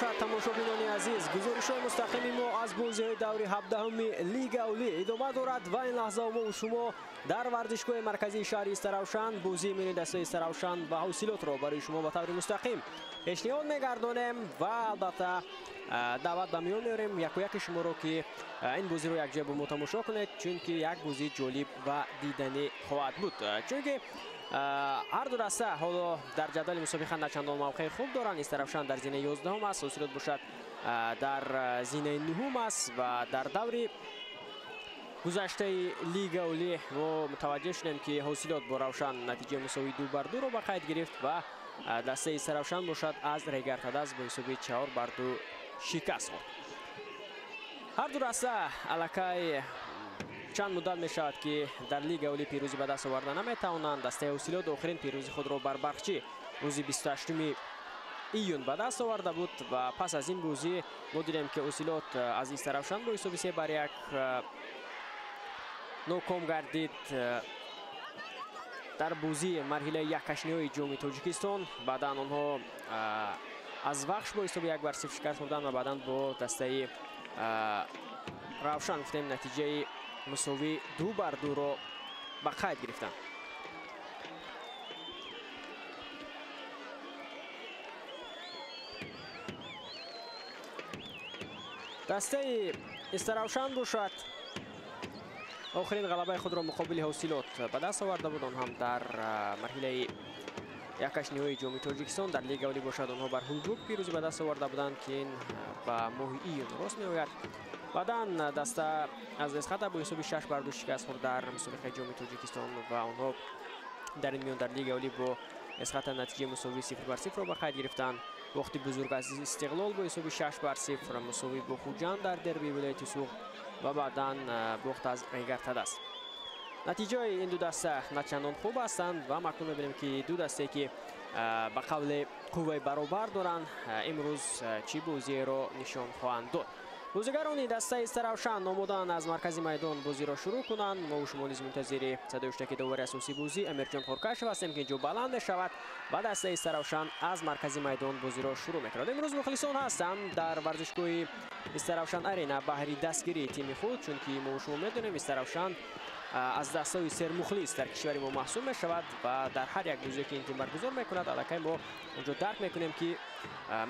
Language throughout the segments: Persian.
бошад тамошобинони азиз, гузоришҳои мустақими мо аз бозиҳои даври 17-уми Лига Олӣ идома дорад ва ин лаҳза мо шумо дар варзишгоҳи марказии шаҳри Истаравшан бозии милли дастаи Истаравшан ва ҳосилотро барои шумо ба таври мустақим пешниҳод мегардонем ва албатта даъват ба миён меорем яку-яки шуморо ки ин бозиро якҷоя бо мо тамошо кунед, чунки як бозии ҷолиб ва диданӣ хоҳад буд. Чунки ҳар ду раста ҳоло дар ҷадвали мусобиқа начандон мавқеи хуб доранд. Истаравшан дар зинаи 11-ум аст, ҳосилот бошад дар зинаи 9-ум аст ва дар даври гузаштаи Лига Олӣ мо мутаваҷҷеҳ шудем ки ҳосилот бо Равшан натиҷаи мусовии 2-2-ро ба қайд гирифт ва дастаи Истаравшан бошад аз Регартадаст бо ҳисоби 4-2 шикаст хӯрд. ҳар ду раста аллакай чанд муддат мешавад ки дар Лига Олӣ пирӯзӣ ба даст оварда наметавонанд. Дастаи ҳосилот охирин пирӯзии худро бар Бархчӣ рӯзи 28 июн ба даст оварда буд ва пас аз ин бозӣ мо дидем ки ҳосилот аз Истаравшан бо ҳисоби 3-1 ноком гардид дар бозии марҳилаи яккашниҳои ҷоми Тоҷикистон. Баъдан онҳо аз Вахш бо ҳисоби 1-0 шикаст хӯрданд ва баъдан бо дастаи Равшан гуфтем натиҷаи мусови 2-2-ро ба қайд гирифтанд. дастаи Истаравшан бошад охирин ғалабаи худро муқобили ҳосилот ба даст оварда буд. он ҳам дар марҳилаи яккашниҳои ҷоми Тоҷикистон дар Лига Олӣ бошад. онҳо бар Ҳулбург пирӯзӣ ба даст оварда буданд ки ин ба моҳи июн рост меояд. баъдан даста аз Эсхата бо ҳисоби 6-2 шикаст хӯрд дар мусобиқаи ҷоми Тоҷикистон ва онҳо дар ин миён дар Лига Олӣ бо Эсхата натиҷаи мусови 0-0-ро ба қайд гирифтанд. бохти бузург аз Истиқлол бо ҳисоби 6-0, мусови бо Хуҷанд дар дерби вилояти Суғд ва баъдан бохт аз Регартадаст. натиҷаи ин ду даста начандон хуб ҳастанд ва макнун мебинем ки ду дастае ки ба қавли қувваи баробар доранд имрӯз чӣ бозиеро нишон хоҳанд дод. бозигарони дастаи Истаравшан омодаанд аз маркази майдон бозиро шурӯъ кунанд. мо шумо низ мунтазири садоиштаки давори асосии бозӣ Амирҷон Хоркашев ҳастем ки инҷо баланд мешавад ва дастаи Истаравшан аз маркази майдон бозиро шурӯъ мекунад. имрӯз мухлисон ҳастанд дар варзишгоҳи Истаравшан арена баҳри дастгирии тими худ, чунки мо шумо медонем Истаравшан аз дастаи сермухлис дар кишвари мо маҳсуб мешавад ва дар ҳар як бозие ки ин тим баргузор мекунад аллакай мо онҷо дарк мекунем ки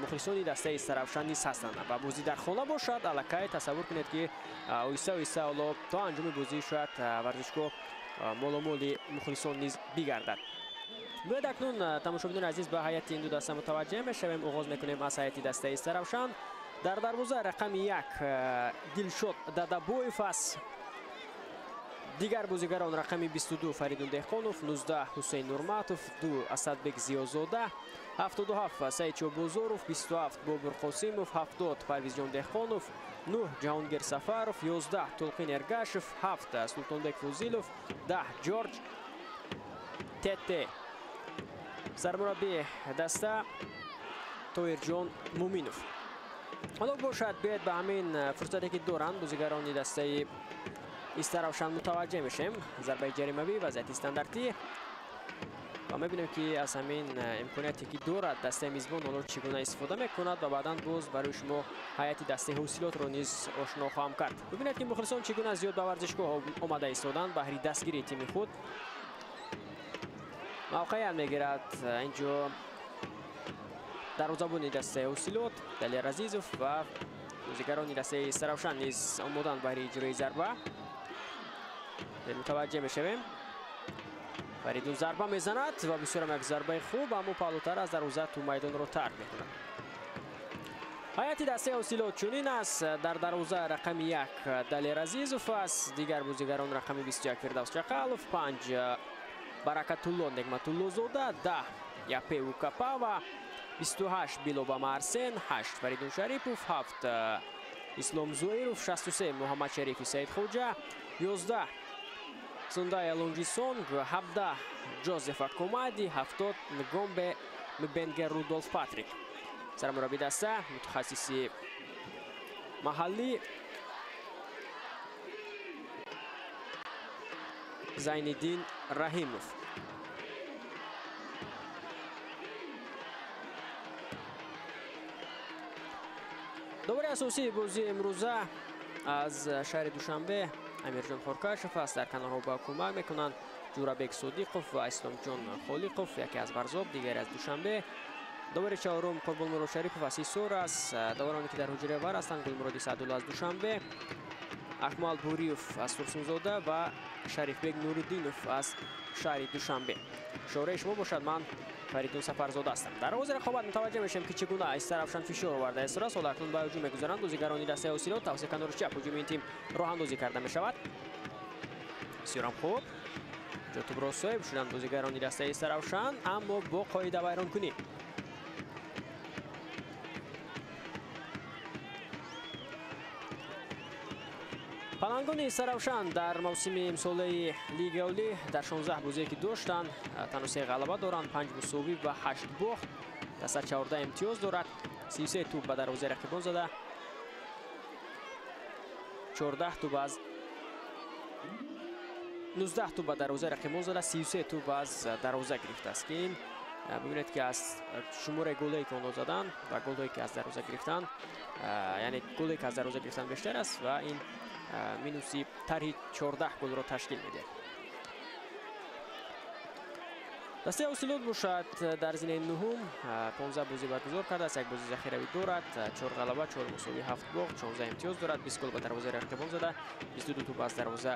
мухлисони дастаи Истаравшан низ ҳастанд. ва бозӣ дар хона бошад аллакай тасаввур кунед ки оҳиста оҳиста ҳоло то анҷоми бозӣ шояд варзишгоҳ моломоли мухлисон низ бигардад. бояд акнун тамошобинони азиз ба ҳайати ин ду даста мутаваҷҷеҳ мешавем. оғоз мекунем аз ҳайати дастаи Истаравшан. дар дарвоза рақами 1 Дилшод Дадабоев аст. дигар бозигарон рақами 22 Фаридун Деҳқонов, 19 Ҳусейн Нурматов, 2 Асадбек Зиёзода, 77 Саид Чобозоров, 27 Бобур Қосимов, 70 Парвизҷон Деҳқонов, 9 Ҷаҳонгир Сафаров, 11 Толқин Эргашев, 7 Султонбек Фузилов, 10 Ҷорҷ Тете. сармураббии даста Тоирҷон Муминов. ҳоло бошад биёед ба ҳамин фурсате ки доранд бозигарони дастаи Истаравшан мутаваҷҷеҳ мешем. зарбаи ҷаримавӣ, вазъияти стандартӣ ва мебинем ки аз ҳамин имконияте ки дорад дастаи мизбон ҳоло чӣ гуна истифода мекунад ва баъдан боз барои шумо ҳайати дастаи ҳосилотро низ ошно хоҳам кард. бибинед ки мухлисон чӣ гуна зиёд ба варзишгоҳ омада истоданд баҳри дастгирии тими худ. мавқеят мегирад инҷо дарвозабони дастаи ҳосилот Далер Азизов ва бозигарони дастаи Истаравшан низ омоданд баҳри иҷрои зарба. мутаваҷҷеҳ мешавем. Фаридун зарба мезанад ва бисёрам як зарбаи хуб, аммо паҳлӯтар аз дарвоза ту майдонро тарк мекунад. ҳайати дастаи ҳосилот чунин аст. дар дарвоза рақами 1 Далер Азизов аст. дигар бозигарон рақами 21 Фирдавс Чақалов, 5 Баракатулло Негматуллозода, 10 Япеу Капава, 28 Билобама Арсен, 8 Фаридун Шарипов, 7 Ислом Зоиров, 63 Муҳаммад Шарифи Саидхоҷа, 11 Сундай Алонҷисонг, 17 Ҷозефа Комади, 70 Нгомбе Мбенге Рудолф Патрик. сармураббии даста мутахассиси маҳаллӣ Зайниддин Раҳимов. اساسی بازی امروزه از شهر دوشنبه امیرجان خورکاشف است. در کنارها با کمک میکنند جورابک صدیقوف و اسلام جان خالقوف، یکی از ورزاب دیگر از دوشنبه. داور چهارم قربان مراد شریفوف از سیسور است. داورانی که در حجره ور هستند گلمراد سعدالله از دوشنبه، اکمال بوریوف از ترسونزاده و شریف بیگ نورالدینوف از شهر دوشنبه. شورای شما باشد، من فریدون سفرزاده هستم. در آغاز رقابت متوجه میشیم که چگونه استرافشان فشار آورده است. سال اکنون با هجوم میگذارند بازیگران دسته اوسیلوت توسط کنار چپ هجوم این تیم راه اندازی کرده می شود. بسیار هم خوب جا توپ را صاحب شدند بازیگران دسته استرافشان، اما با قاعده ویران کنی. پلنگان استرافشان در موسم امساله لیگ اولی در 16 بازی که داشتند تنها 3 غلبه دارند، 5 مساوی و 8 باخت. دسته 14 امتیاز دارد، 33 توپ به دروازه رقیبان زده، 14 توپ از 19 توپ به دروازه رقیبان زده، 33 توپ از دروازه گرفته است که این ببینید که از شمار گلایی که آنها زدن و گلایی که از دروازه گرفتن، یعنی گلایی که از دروازه گرفتن بیشتر است و این مینوسی طرح 14 گل را تشکیل میده. دسته اوسیلوت باشد در زمینه نهم 15 بازی برگزار کرده است، یک بازی ذخیروی دارد، 4 غلبه 4 مساوی 7 باخت، 16 امتیاز دارد، 20 گل به دروازه رقیبان زده، 22 توپ از دروازه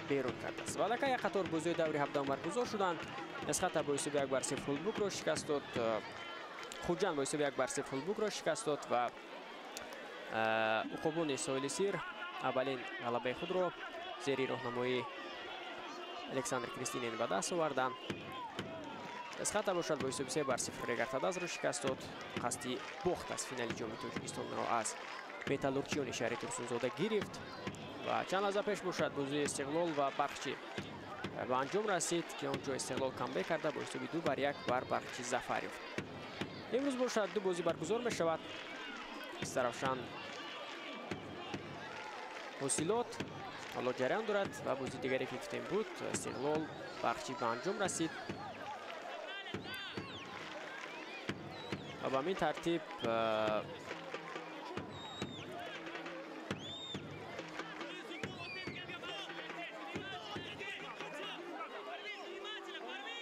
بیرون کرده است. بعد یک قطار بازی دوری 17 برگزار شدند. مسقط با حساب 1-0 فولبوک را شکست داد، خوجان با حساب 1-0 فولبوک را شکست داد و عقوبون ساحل سیر اولین غلبه خود را زیر راهنمایی الکساندر کریستینین به دست آوردند. مسقط باشد با حساب 3-0 ریگرتاداز را شکست داد. قصدی باخت از فینال جام تاجیکستان را از متالورچیون شهر ترسونزاده گرفت و چند لحظه پیش باشد بازی استقلال و برخچی به انجام رسید که اونجا استقلال کامبک کرده با حساب 2-1 بر برخچی ظفر یافت. امروز باشد دو بازی برگزار می شود. استرافشان اوسیلوت حالا جریان دارد و بازی دیگری که گفتیم بود استقلال برخچی به انجام رسید و به همین ترتیب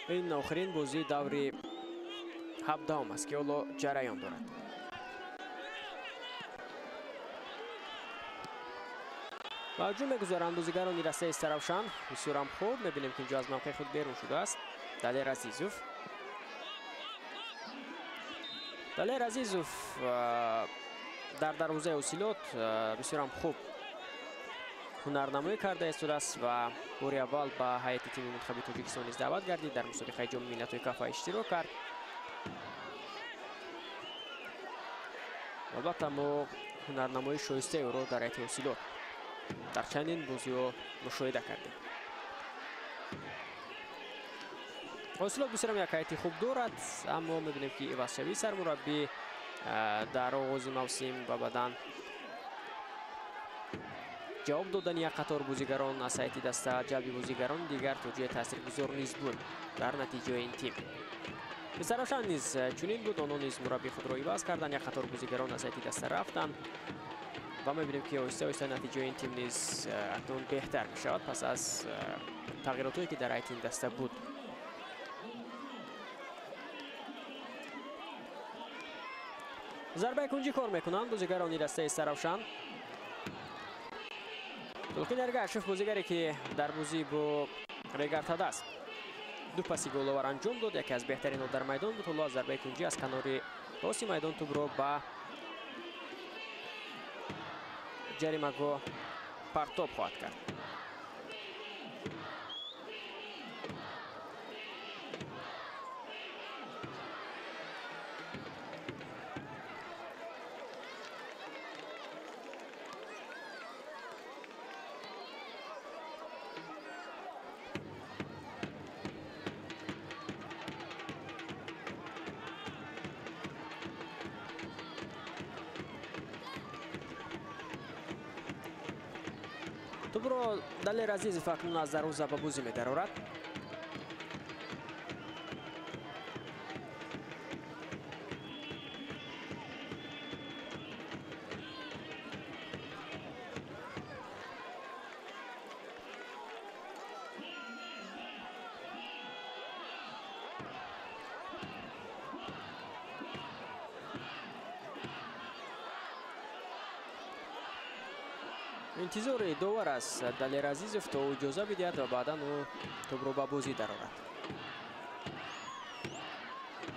این آخرین بازی دوری 17 است که حالا جریان دارد. با هجوم میگذارند بازیگران دسته استرافشان. بسیار هم خوب میبینیم که اینجا از موقع خود بیرون شده است. دلیر عزیزوف در دروازه اوسیلوت بسیار هم خوب هنرنمایی کرده است و بار اول به هیئت تیم منتخب تاجیکستان نیز دعوت گردید. در مسابقه جام ملت‌های کاف اشتراک کرد. البته ما هنرنمایی شایسته او را در هیئت اوسیلوت در چندین بازی‌ها مشاهده کردیم. اوسیلوت بسیار هم یک هیئت خوب دارد، اما می‌بینیم که ایوازشوی سرمربی در آغاز موسم و بعداً جواب دادن یک قطار بازیگران از هیئت دسته جلب بازیگران دیگر توجیه تاثیرگذار نیز بود در نتیجه این تیم. استرافشان نیز چنین بود، آنها نیز مربی خود را عوض کردند، یک قطار بازیگران از هیئت دسته رفتند و می‌بینیم که آهسته آهسته نتیجه این تیم نیز اکنون بهتر می‌شود پس از تغییراتی که در هیئت این دسته بود. ضربه کنجی کار میکنند بازیگران دسته استرافشان. تلقین ارگاشف بازیگری که در بازی با ریگرتاداز دو پاسی گل آور انجام داد، یکی از بهترین در میدان بود. حالا ضربه کنجی از کنار راست میدان توپ را به جریمه گاه پرتاب خواهد کرد. توپ را دلیر عزیزوف اکنون از دروازه به بازی می‌درآورد. интизори довар аст Далер Азизов то иҷоза бидиҳад ва баъдан ӯ тӯбро ба бозӣ дарорад.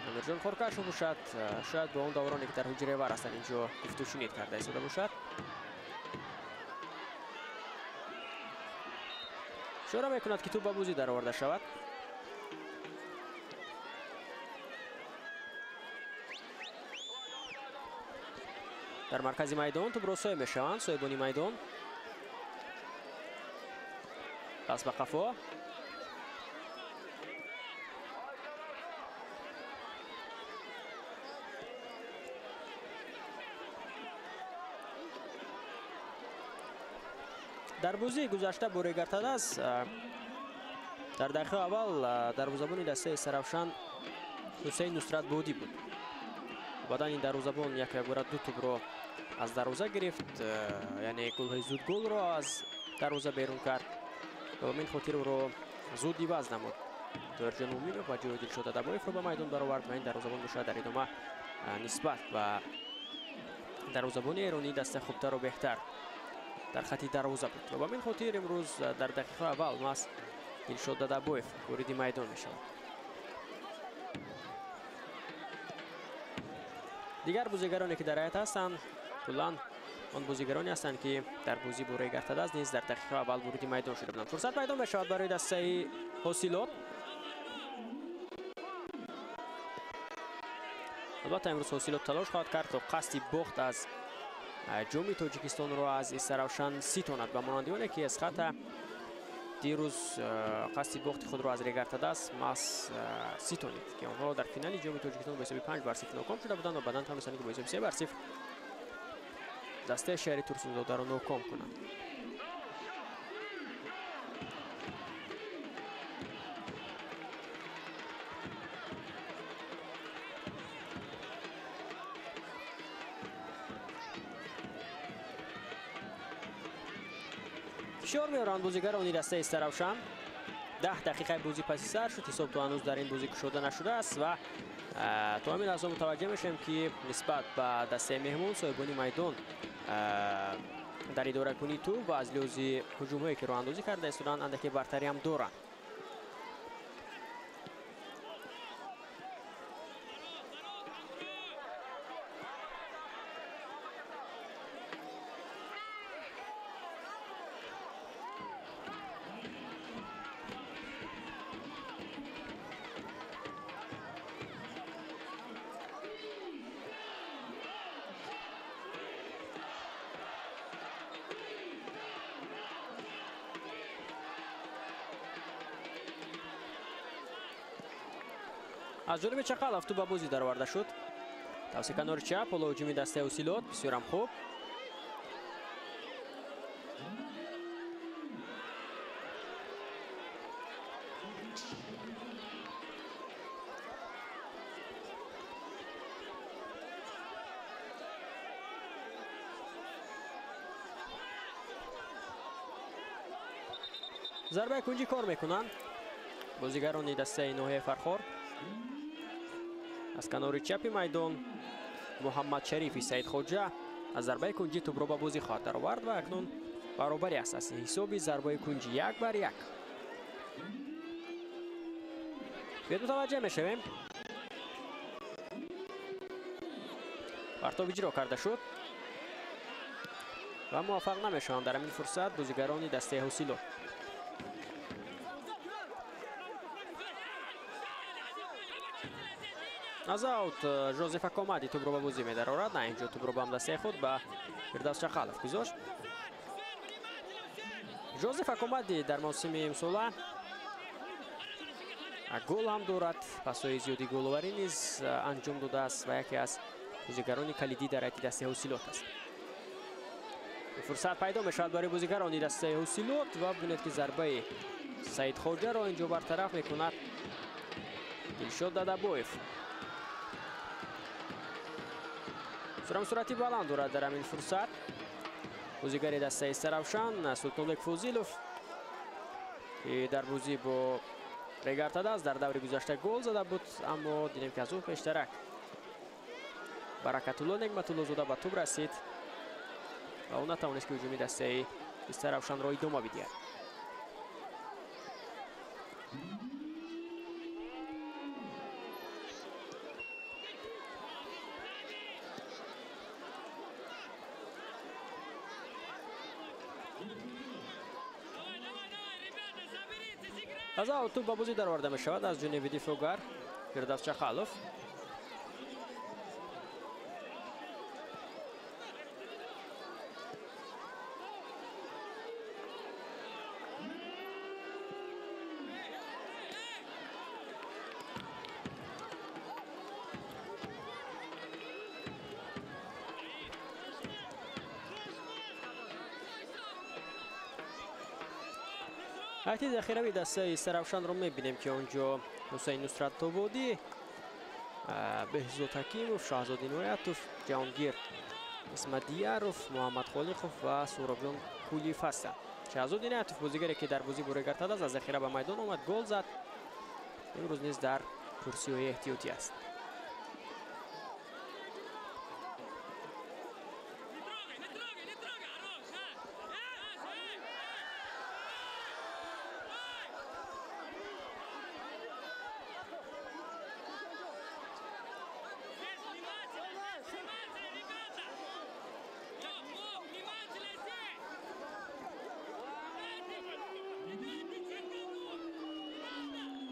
Амирҷон Хоркашо бошад, шояд ба он давроне ки дар ҳуҷраи вар ҳастанд инҷо гуфтушунид карда истода бошад. ишора мекунад ки тӯб ба бозӣ дароварда шавад. дар маркази майдон тӯбро соҳиб мешаванд, соҳибони майдон. пас ба қафо. дар бозии гузашта бо Регартадас дар дақиқаи аввал дарвозабони дастаи Саравшан Ҳусейн Нусратбодӣ буд. баъдан ин дарвозабон якбора ду тӯбро аз дарвоза гирифт, яъне гӯлҳои зуд гӯлро аз дарвоза берун кард. ба ҳамин хотир ӯро зуд иваз намуд. Тоҳирҷон Муъминов ва ҷои Дилшод Адабоевро ба майдон баровард ва ин дарвозабон бошад дар идома нисбат ба дарвозабони эронӣ дастаи хубтару беҳтар дар хати дарвоза буд. ва ба ҳамин хотир имрӯз дар дақиқаи аввал мас Дилшод Адабоев вориди майдон мешавад. дигар бозигароне ки дар ҳайат ҳастанд куллан он бозигароне ҳастанд ки дар бозӣ бо Регартадас низ дар дақиқаи аввал вориди майдон шуда буданд. фурсат пайдо мешавад барои дастаи ҳосилот. албатта имрӯз ҳосилот талош хоҳад кард то қасди бохт аз ҷоми Тоҷикистонро аз Исаравшан ситонад ба монанди оне ки Эсхата дирӯз қасди бохти худро аз Регартадас мас ситонид ки онҳо дар финали ҷоми Тоҷикистон бо ҳисоби 5-0 ноком шуда буданд ва баъдан тавонистанд ки бо ҳисоби 3-0 дастаи шаҳри Турсунзодаро ноком кунанд. фишор меоранд бозигарони дастаи Саравшан. 10 дақиқаи бозӣ паси сар шуд. ҳисоб то ҳанӯз дар ин бозӣ кушода нашудааст ва то ҳамин лаҳза мутаваҷҷеҳ мешавем ки нисбат ба дастаи меҳмон соҳибони майдон дар идоракунии тӯб ва аз лиҳози ҳуҷумҳое ки роҳандозӣ карда истоданд андаке бартариам доранд. аз ҷониби Чақалов тӯб ба бозӣ дароварда шуд. тавсия канори чап ҳоло ҳуҷуми дастаи Ҳосилот бисёрам хуб. зарбаи кунҷӣ кор мекунанд бозигарони дастаи ноҳияи Фархор. аз канори чапи майдон Муҳаммад Шарифи Саидхоҷа аз зарбаи кунҷӣ тӯбро ба бозӣ хоҳад даровард ва акнун баробарӣ аст аз ҳисоби зарбаи кунҷӣ 1-1. биёд мутаваҷҷеҳ мешавем. партоб иҷро карда шуд ва муваффақ намешаванд дар ҳамин фурсат бозигарони дастаи Ҳосилот. аз аут Жозеф Акомади тӯбро ба бозӣ медарорад. на инҷо тӯбро ба ҳамдастаи худ ба Фирдавс Чақалов гузошт. Жозеф Акомади дар мавсими имсола гол ҳам дорад, пасҳои зиёди головарӣ низ анҷом додааст ва яке аз бозигарони калидӣ дар ҳайати дастаи Ҳосилот аст. фурсат пайдо мешавад барои бозигарони дастаи Ҳосилот ва бинед ки зарбаи Саидхоҷаро инҷо бартараф мекунад Дилшод Адабоев. суръати баланд дорад дар ҳамин фурсат бозигари дастаи Саравшан Султонбек Фозилов ки дар бозӣ бо Регартадас дар даври гузашта гол зада буд, аммо дидем ки аз ӯ пештарак Баракатулло Нигматуллозода ба тӯб расид ва ӯ натавонист ки ҳуҷуми дастаи Истаравшанро идома бидиҳад. аз ауту ба бозӣ дароварда мешавад аз ҷониби дифоъгар Фирдавс Чахалов. ҳайти захирави дастаи Истаравшанро мебинем ки онҷо Ҳусайн Нусратободӣ, Беҳзод Ҳакимов, Шаҳзод Иноятов, Ҷаҳонгир Исматдияров, Муҳаммад Холиқов ва Сурабҷон Кулиев ҳастанд. Шаҳзод Иноятов бозигаре ки дар бозӣ бо рӯй гардид аз захира ба майдон омад, гол зад. имрӯз низ дар курсиҳои эҳтиётӣ аст.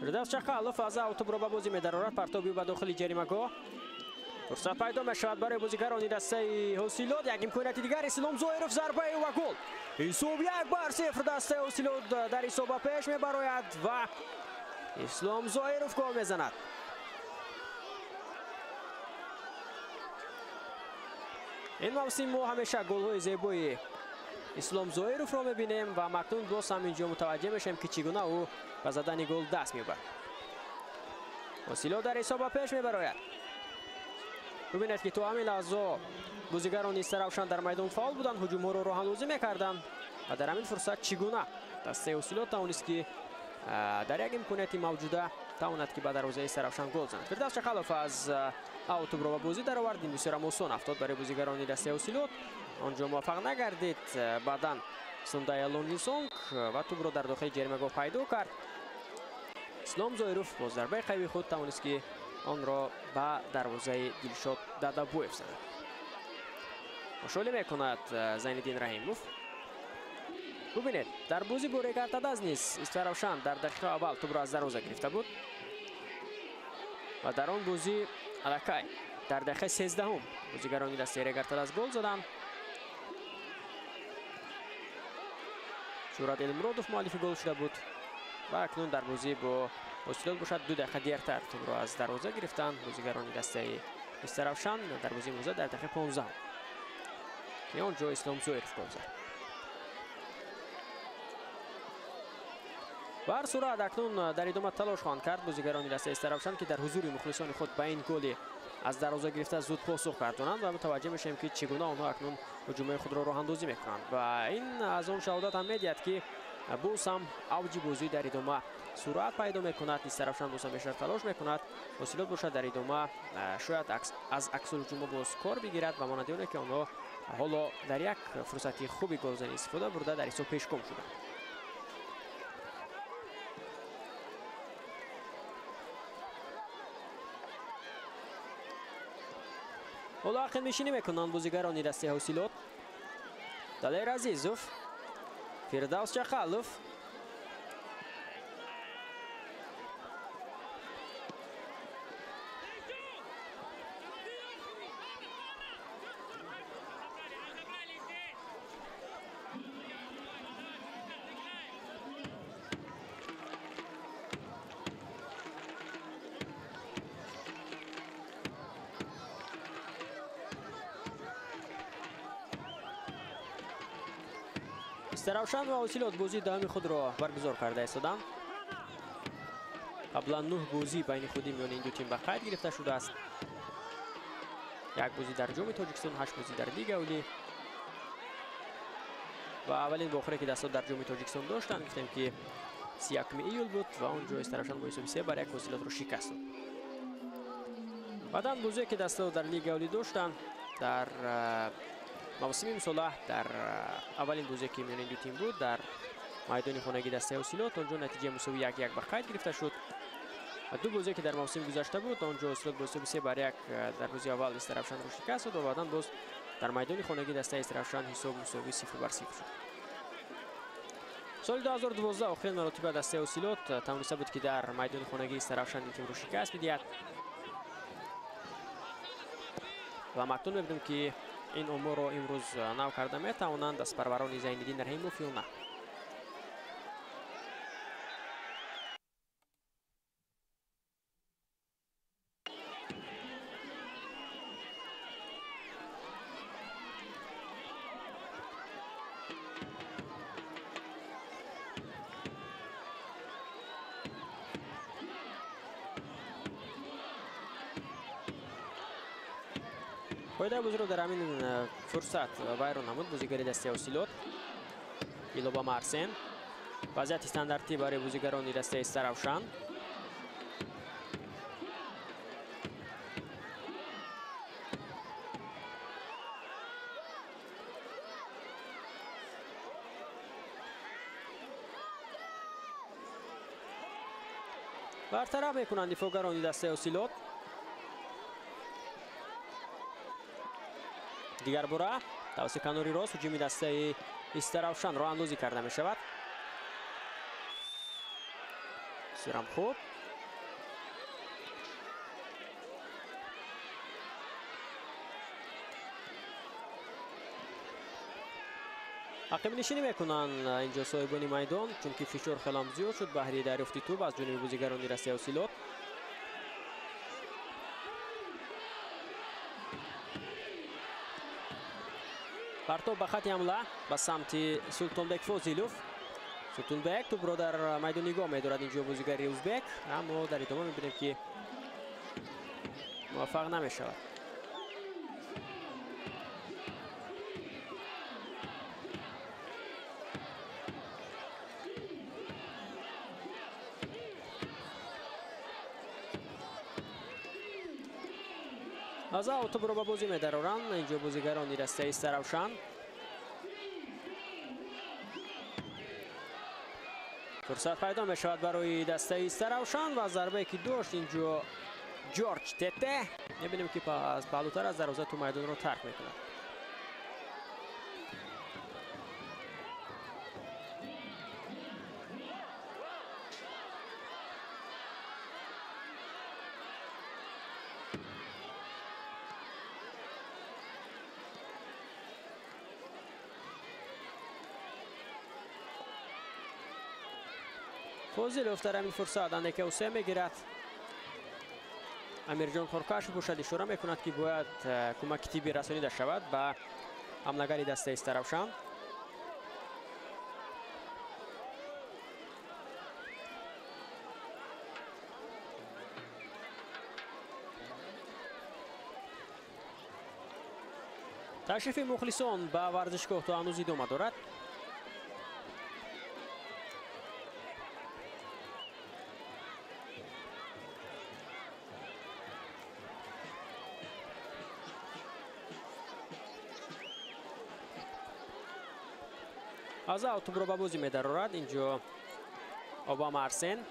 Фирдавс Чахалов аз аутубро ба бозӣ медарорад. Партоби ба дохили ҷаримагоҳ. фурсат пайдо мешавад барои бозигарони дастаи Ҳосилот. Як имконияти дигар Ислом Зоиров, зарбаи ва гол. ҳисоб 1-0 дастаи Ҳосилот дар ҳисоба пеш мебарояд ва Ислом Зоиров гол мезанад. ин мавсим мо ҳамеша голҳои зебои Ислом Зоировро мебинем ва макнун боз ҳам инҷо мутаваҷҷеҳ мешавем ки чӣ гуна ӯ ба задани гол даст мебарад. Ҳосилот дар ҳисоба пеш мебарояд. бубинед ки то ҳамин лаҳзо бозигарони Истаравшан дар майдон фаъол буданд, ҳуҷумҳоро роҳандозӣ мекарданд ва дар ҳамин фурсат чӣ гуна дастаи Ҳосилот тавонист ки дар як имконияти мавҷуда тавонад ки ба дарвозаи Истаравшан гол занад. Фирдавс Чахалов аз аутубро ба бозӣ даровард. ин бисёрам осон афтод барои бозигарони дастаи Ҳосилот. онҷо муваффақ нагардид. баъдан Сундай Лонгинсонг ва тӯбро дар дохили ҷаримагоҳ пайдо кард. Ислом Зоиров бо зарбаи қавии худ тавонист ки онро ба дарвозаи Дилшод Дадабоев занад. ошолӣ мекунад Зайниддин Раҳимов. бубинед дар бозӣ бо рекартадаз низ Истаравшан дар дақиқаи аввал тӯбро аз дарвоза гирифта буд ва дар он бозӣ аллакай дар дақиқаи 13 бозигарони дастаи рекартадаз гол заданд. Шӯрат Элмуродов муаллифи гол шуда буд ва акнун дар бозӣ бо Ҳосилот бошад 2 дақиқа дертар тӯбро аз дарвоза гирифтанд бозигарони дастаи Истаравшан дар бозии имрӯза дар дақиқаи 15 ки он ҷо Ислом Зоиров гол зад. ба ҳар сурат акнун дар идома талош хоҳанд кард бозигарони дастаи Истаравшан ки дар ҳузури мухлисони худ ба ин голи аз дарвоза гирифта зуд посух гардонанд ва мутаваҷҷеҳ мешавем ки чӣ гуна онҳо акнун ҳуҷумаи худро роҳандозӣ мекунанд. ва ин аз он шаҳодат ҳам медиҳад ки боз ҳам авҷи бозӣ дар идома суръат пайдо мекунад. Истаравшан боз ҳам бештар талош мекунад. Ҳосилот бошад дар идома шояд аз аксулҳуҷумҳо боз кор бигирад ба монанди оне ки онҳо ҳоло дар як фурсати хуби голзанӣ истифода бурда дар ҳисоб пешком шуданд. ҳоло ақилнишинӣ мекунанд бозигарони дастаи Ҳосилот. Далер Азизов, Фирдавс Чахалов. Истаравшан ва Ҳосилот бозии давоми худро баргузор карда истоданд. қаблан 9 бозӣ байни худи миёни ин ду тим ба қайд гирифта шудааст. Як бозӣ дар ҷоми Тоҷикистон, 8 бозӣ дар Лигаи Олӣ. ва аввалин бохӯре ки дастот дар ҷоми Тоҷикистон доштанд гуфтем ки 31 июл буд ва он ҷо Истаравшан бо ҳисоби 3-1 Ҳосилотро шикаст дод. баъдан бозие ки дастот дар Лигаи Олӣ доштанд дар موسم امسال در اولین بازی که میان این دو تیم بود در میدان خانگی دسته اوسیلوت، اونجا نتیجه مساوی 1-1 به قید گرفته شد. دو بازی که در موسم گذشته بود اونجا اوسیلوت با 3-1 در بازی اول استرافشان رو شکست داد و بعدا باز در میدان خانگی دسته استرافشان حساب مساوی 0-0 شد. سال 2012 آخرین مرتبه دسته اوسیلوت توانسته بود که در میدان خانگی استرافشان این تیم رو شکست بدهد و مکنون می‌بینیم که این امور رو امروز نو کرده میتوانند از پروران زیندین رحیموف یا نه. پایده بزرگ در همین فرصت وایرون نمود بازیگر دسته اوسیلوت ایلوبا مارسن. وضعیت استانداردی برای بازیگران دسته استرافشان. برطرف میکنند دفاعگران دسته اوسیلوت. دیگر باره توسط کناری راست هجوم دسته استرافشان راه اندازی کرده می شود. بسیار خوب. عقب نشینی میکنند اینجا صاحبان میدان چون که فشار خیلی زیاد شد بهره دریافت توپ از جانب بازیگران دسته اوسیلوت. پرتاب به خط حمله به سمت سلطانبک فوزیلوف. سلطانبک توپ را در میدان نگاه می‌دارد اینجا بازیگر ازبک، اما در ادامه می‌بینیم که موفق نمی‌شود. از توپ را به بازی می‌دارند اینجا بازیگران دسته استرافشان. فرصت پیدا می شود برای دسته استرافشان و ضربه که داشت اینجا جورج تته می‌بینیم که از بالاتر از دروازه تو میدان رو ترک می‌کند. فوزیلوف در همین فرصت اندک اوسه میگیرد. امیرجان خورکاش باشد اشاره میکند که باید کمک تیبی رسانیده شود به حمله‌گر دسته استرافشان. تشریف مخلصان به ورزشگاه تا هنوز ادامه دارد. از توپ را به بازی می‌دارد اینجا اوباما ارسن.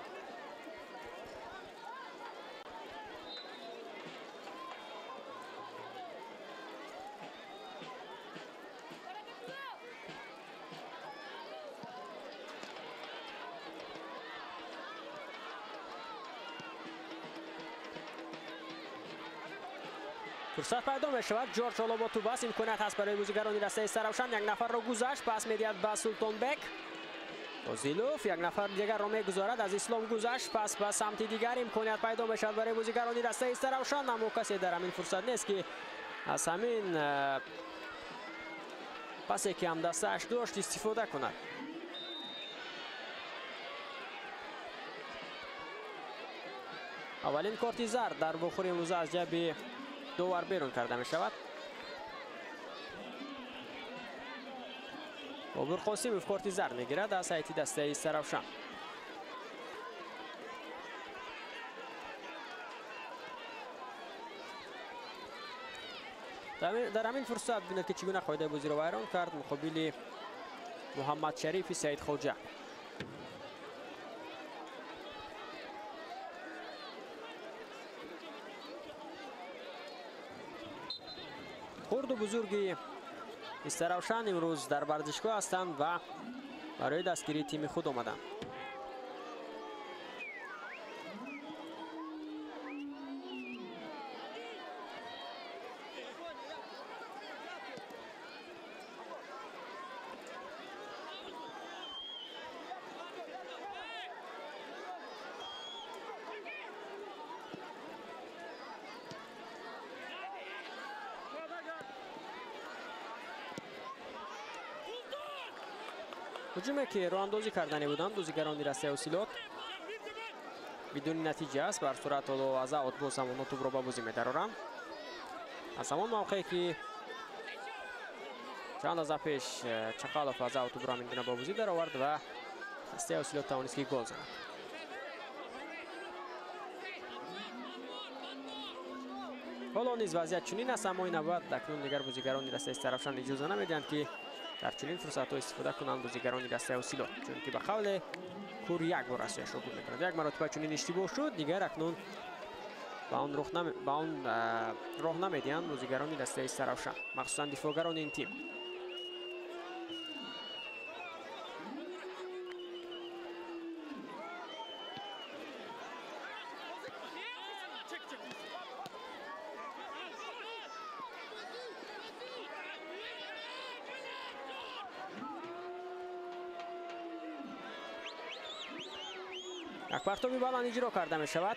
فرصت پیدا می شود. جورج حالا با توپ است، امکانیت هست برای بازیگران دسته استرافشان. یک نفر را گذشت، پس می‌دهد به سلطانبک. فوزیلوف یک نفر دیگر را می‌گذارد، از اسلام گذشت، پس به سمت دیگر امکانیت پیدا می شود برای بازیگران دسته استرافشان، اما کسی در همین فرصت نیست که از همین پسی که هم دستش داشت استفاده کند. اولین کارت زرد در بخور امروز از جیب داور بیرون کرده می شود. عبور قاسموف کارت زرد میگیرد از هیئت دسته استرافشان. در همین فرصت ببینید که چگونه قاعده بازی را ویران کرد مقابل محمد شریف سعید خوجه. خرد و بزرگی استراوشان امروز در ورزشگاه هستند و برای دستگیری تیم خود آمدند. هجومی که راه اندازی کردنی بودند بازیگران رسته اوسیلوت بدون نتیجه است. بر صورت از اوت باز همون توپ را به بازی می‌دارند. از همان موقعی که چند از پیش چقالوف از اوت توپ را می‌تونه به بازی درآورد و رسته اوسیلوت توانست که گل زند. حالا نیز وضعیت چنین است اما این نبود اکنون دیگر بازیگران رسته استراوشان اجازه نمیدهند که در چنین فرصت‌ها استفاده کنند بازیگران دسته اوسیلوت، چون که به قول کور یک بار است شروع می‌کند. یک مرتبه چنین اشتباه شد دیگر اکنون با اون راه نمیدهند بازیگران دسته استراوشان، مخصوصا دفاعگران این تیم. یک پرتابی بلند اجرا کرده می شود.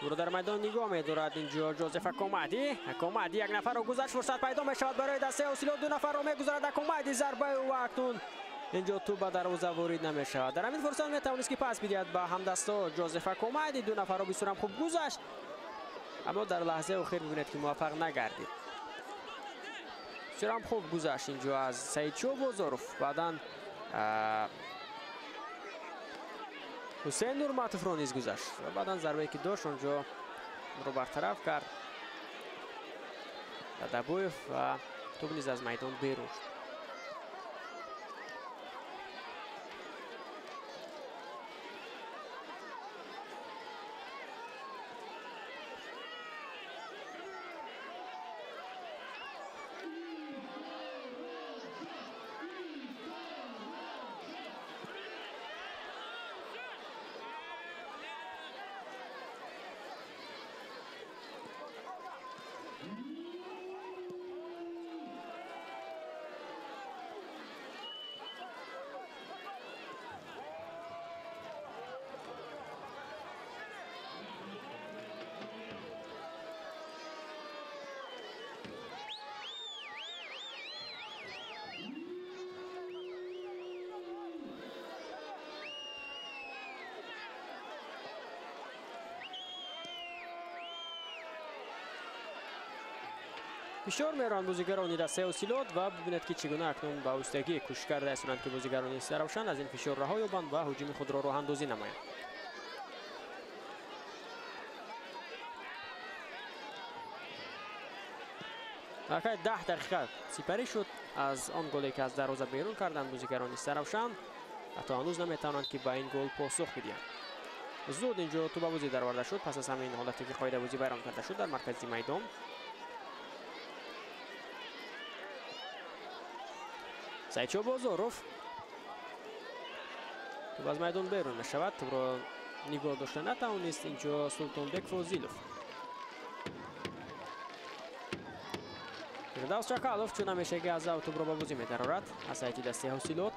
او را در میدان نگاه می دارد اینجا جوزف اکومادی. اکومادی یک نفر را گذشت، فرصت پیدا می شود برای دسته اوسیلوت. دو نفر را می گذارد اکومادی، ضربه و اکنون اینجا توپ به دروازه وارد نمی شود. در همین فرصت می توانست که پاس بدهد به همدستا جوزف اکومادی. دو نفر را بسیار خوب گذشت اما در لحظه اخیر ببینید که موفق نگردید. بسیار خوب گذشت اینجا از سعید بازاروف. بعداً حسین نورماتوف را نیز گذشت و بعدا ضربه‌ای که داشت اونجا رو برطرف کرد و دبویف و توپ نیز از میدان بیرون شد. فشار میران بازیگران دسته اوسیلوت و ببینید که چگونه اکنون با اوستگی کوشش کرده است که بازیگران استراوشان از این فشار رها یابند و هجوم خود را راه اندازی نمایند. حقیقت 10 دقیقه سپری شد از آن گلی که از دروازه بیرون کردند بازیگران استراوشان و تا هنوز نمیتوانند که با این گل پاسخ بدهند. زود اینجا توپ به بازی درآورده شد پس از همین حالتی که قاعده بازی بیان کرده شد در مرکز میدان. سعید بازاروف توپ از میدان بیرون میشود، توپ را نگاه داشته نتوانست اینجا سلطانبک فوزیلوف. فردوس چکالوف چون همیشه که از توپ را به بازی می‌دارد از سعید دسته اوسیلوت.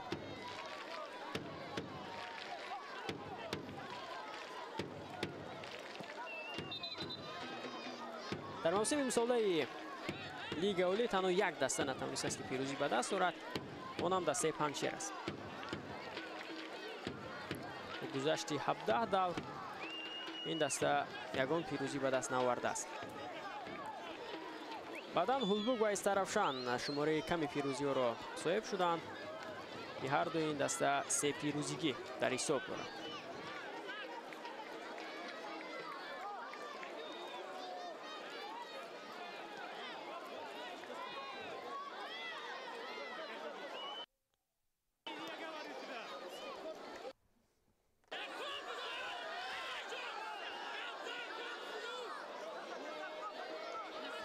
در موسم امساله لیگ اولی تنها یک دسته نتوانست است که پیروزی به دست آورد، اونم دسته پنجشیر است. گذشته 17 دور این دسته یگان پیروزی به دست نآورده است. بعداً هولبوگ و استراوشان شماره کمی پیروزی را صاحب شدند. هر دو این دسته 3 پیروزیگی در حساب دارند.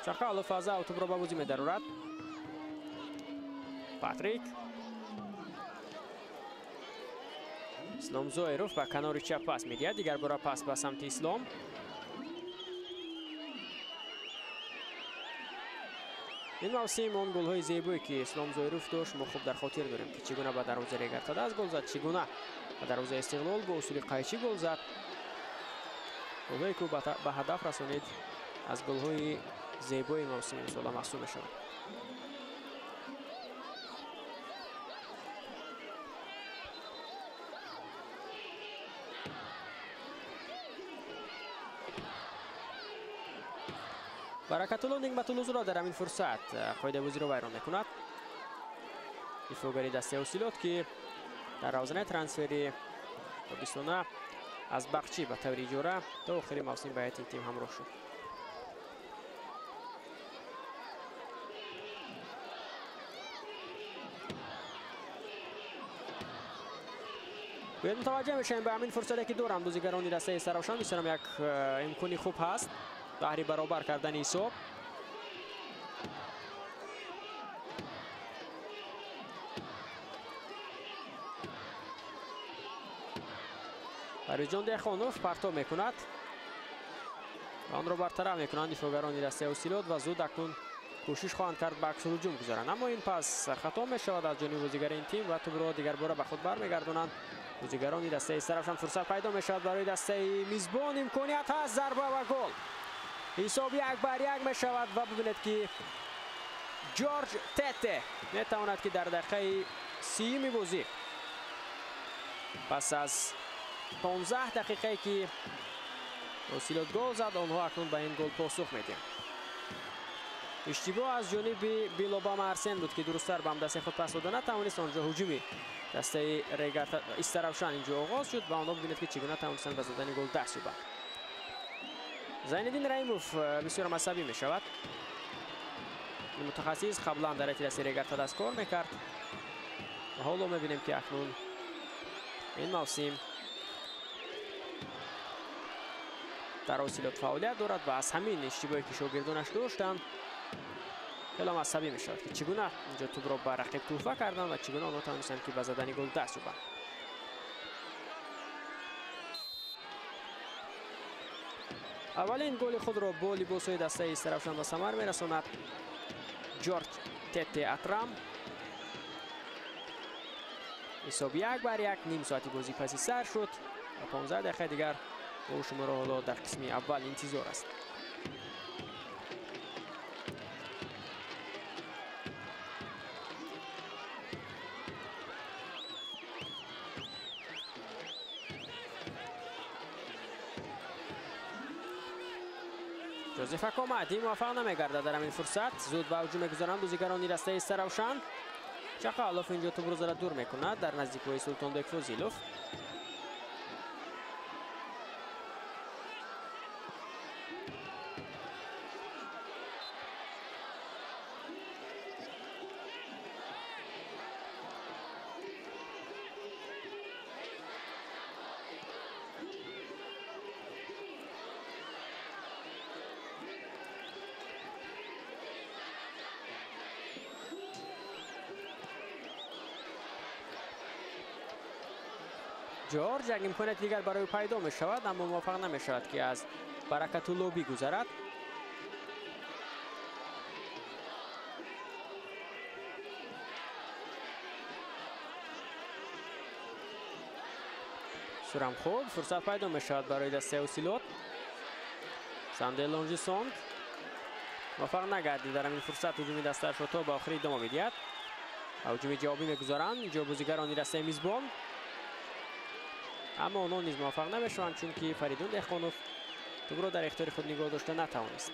Chaqalov az autobro ба бозӣ медарорад. Патрик Ислом Зоиров ба канори чап пас медиҳад. Дигар бора пас ба самти Ислом. ин мавсим он голҳои зебое ки Ислом Зоиров дошт мо хуб дар хотир дорем ки чӣ гуна ба дарвозаи Регартадас гол зад, чӣ гуна ба дарвозаи Истиқлол бо усули қайчӣ гол зад. голҳое ки ба ҳадаф расонид аз голҳои зебои мавсими имсола маҳсуб мешавад. баракатулло ниғматуллузуро дар ҳамин фурсат қоидабозиро вайрон мекунад. дифоъгари дастаи ҳосилот ки дар равзанаи трансфери тобистона аз бахчӣ ба таври иҷора то охири мавсим ба ҳайати тим ҳамроҳ шуд. бояд мутаваҷҷеҳ мешавем ба ҳамин фурсате ки доранд бозигарони дастаи Саравшан. мисарам як имкони хуб ҳаст баҳри баробар кардани ҳисоб. парвизҷон Дехонов партов мекунад ва онро бартараф мекунанд дифоъгарони дастаи ҳосилот ва зуд акнун кӯшиш хоҳанд кард ба аксулҳуҷум гузаранд. аммо ин пас хато мешавад аз ҷониби бозигари ин тим ва тӯбро дигар бора ба худ бармегардонанд. бозигарони дастаи Саравшан фурсат пайдо мешавад барои дастаи мизбон. имконият ҳаст, зарба ва гол. ҳисоб 1-1 мешавад ва бибинед ки Ҷорҷ Тете метавонад ки дар дақиқаи 30-уми бозӣ пас аз 15 дақиқае ки ҳосилот гол зад, онҳо акнун ба ин гол посух медиҳанд. иштибоҳ аз ҷониби Билобама Арсен буд ки дурусттар ба ҳамдастаи худ пас дода натавонист. онҷо ҳуҷуми дастаи Истаравшан инҷо оғоз шуд ва онҳо бибинед ки чӣ гуна тавонистанд ба задани гол даст ёбанд. Зайниддин Раимов бисёр асабӣ мешавад. мутахассис қаблан дар ҳайати дастаи Регартадас кор мекард. ҳоло мебинем ки акнун ин мавсим дар ҳосилот фаъолият дорад ва аз ҳамин иштибоҳе ки шогирдонаш доштанд хеле асабӣ мешавад ки чӣ гуна инҷо тӯбро ба рақиб тӯҳфа карданд ва чӣ гуна онҳо тавонистанд ки ба задани гол даст ёбанд. аввалин голи худро бо либосҳои дастаи Саравшан ба самар мерасонад Ҷорҷ Тете Атрам. ҳисоб 1-1. ним соати бозӣ паси сар шуд ва 15 дақиқаи дигар бо шумора ҳоло дар қисми аввал интизор аст. ҷозеф Акомади муваффақ намегардад дар ҳамин фурсат. зуд ба ҳуҷум мегузаранд бозигарони дастаи Саравшан. Чақалов инҷо тӯбро зада дур мекунад дар наздикҳои Султонбек Фозилов. ҷорҷ як имконият дигар барои пайдо мешавад, аммо муваффақ намешавад ки аз Баракатулло бигузарад. сурам хуб фурсат пайдо мешавад барои дастаи ҳосилот. Сандель Лонжисонг муваффақ нагардид дар ҳамин фурсат ҳуҷуми дастаашро то ба охир идома медиҳад. ҳуҷуми ҷавобӣ мегузаранд инҷо бозигарони дастаи мизбон, аммо онҳо низ муваффақ намешаванд, чунки Фаридун Дехонов тӯбро дар ихтиёри худ нигоҳ дошта натавонист.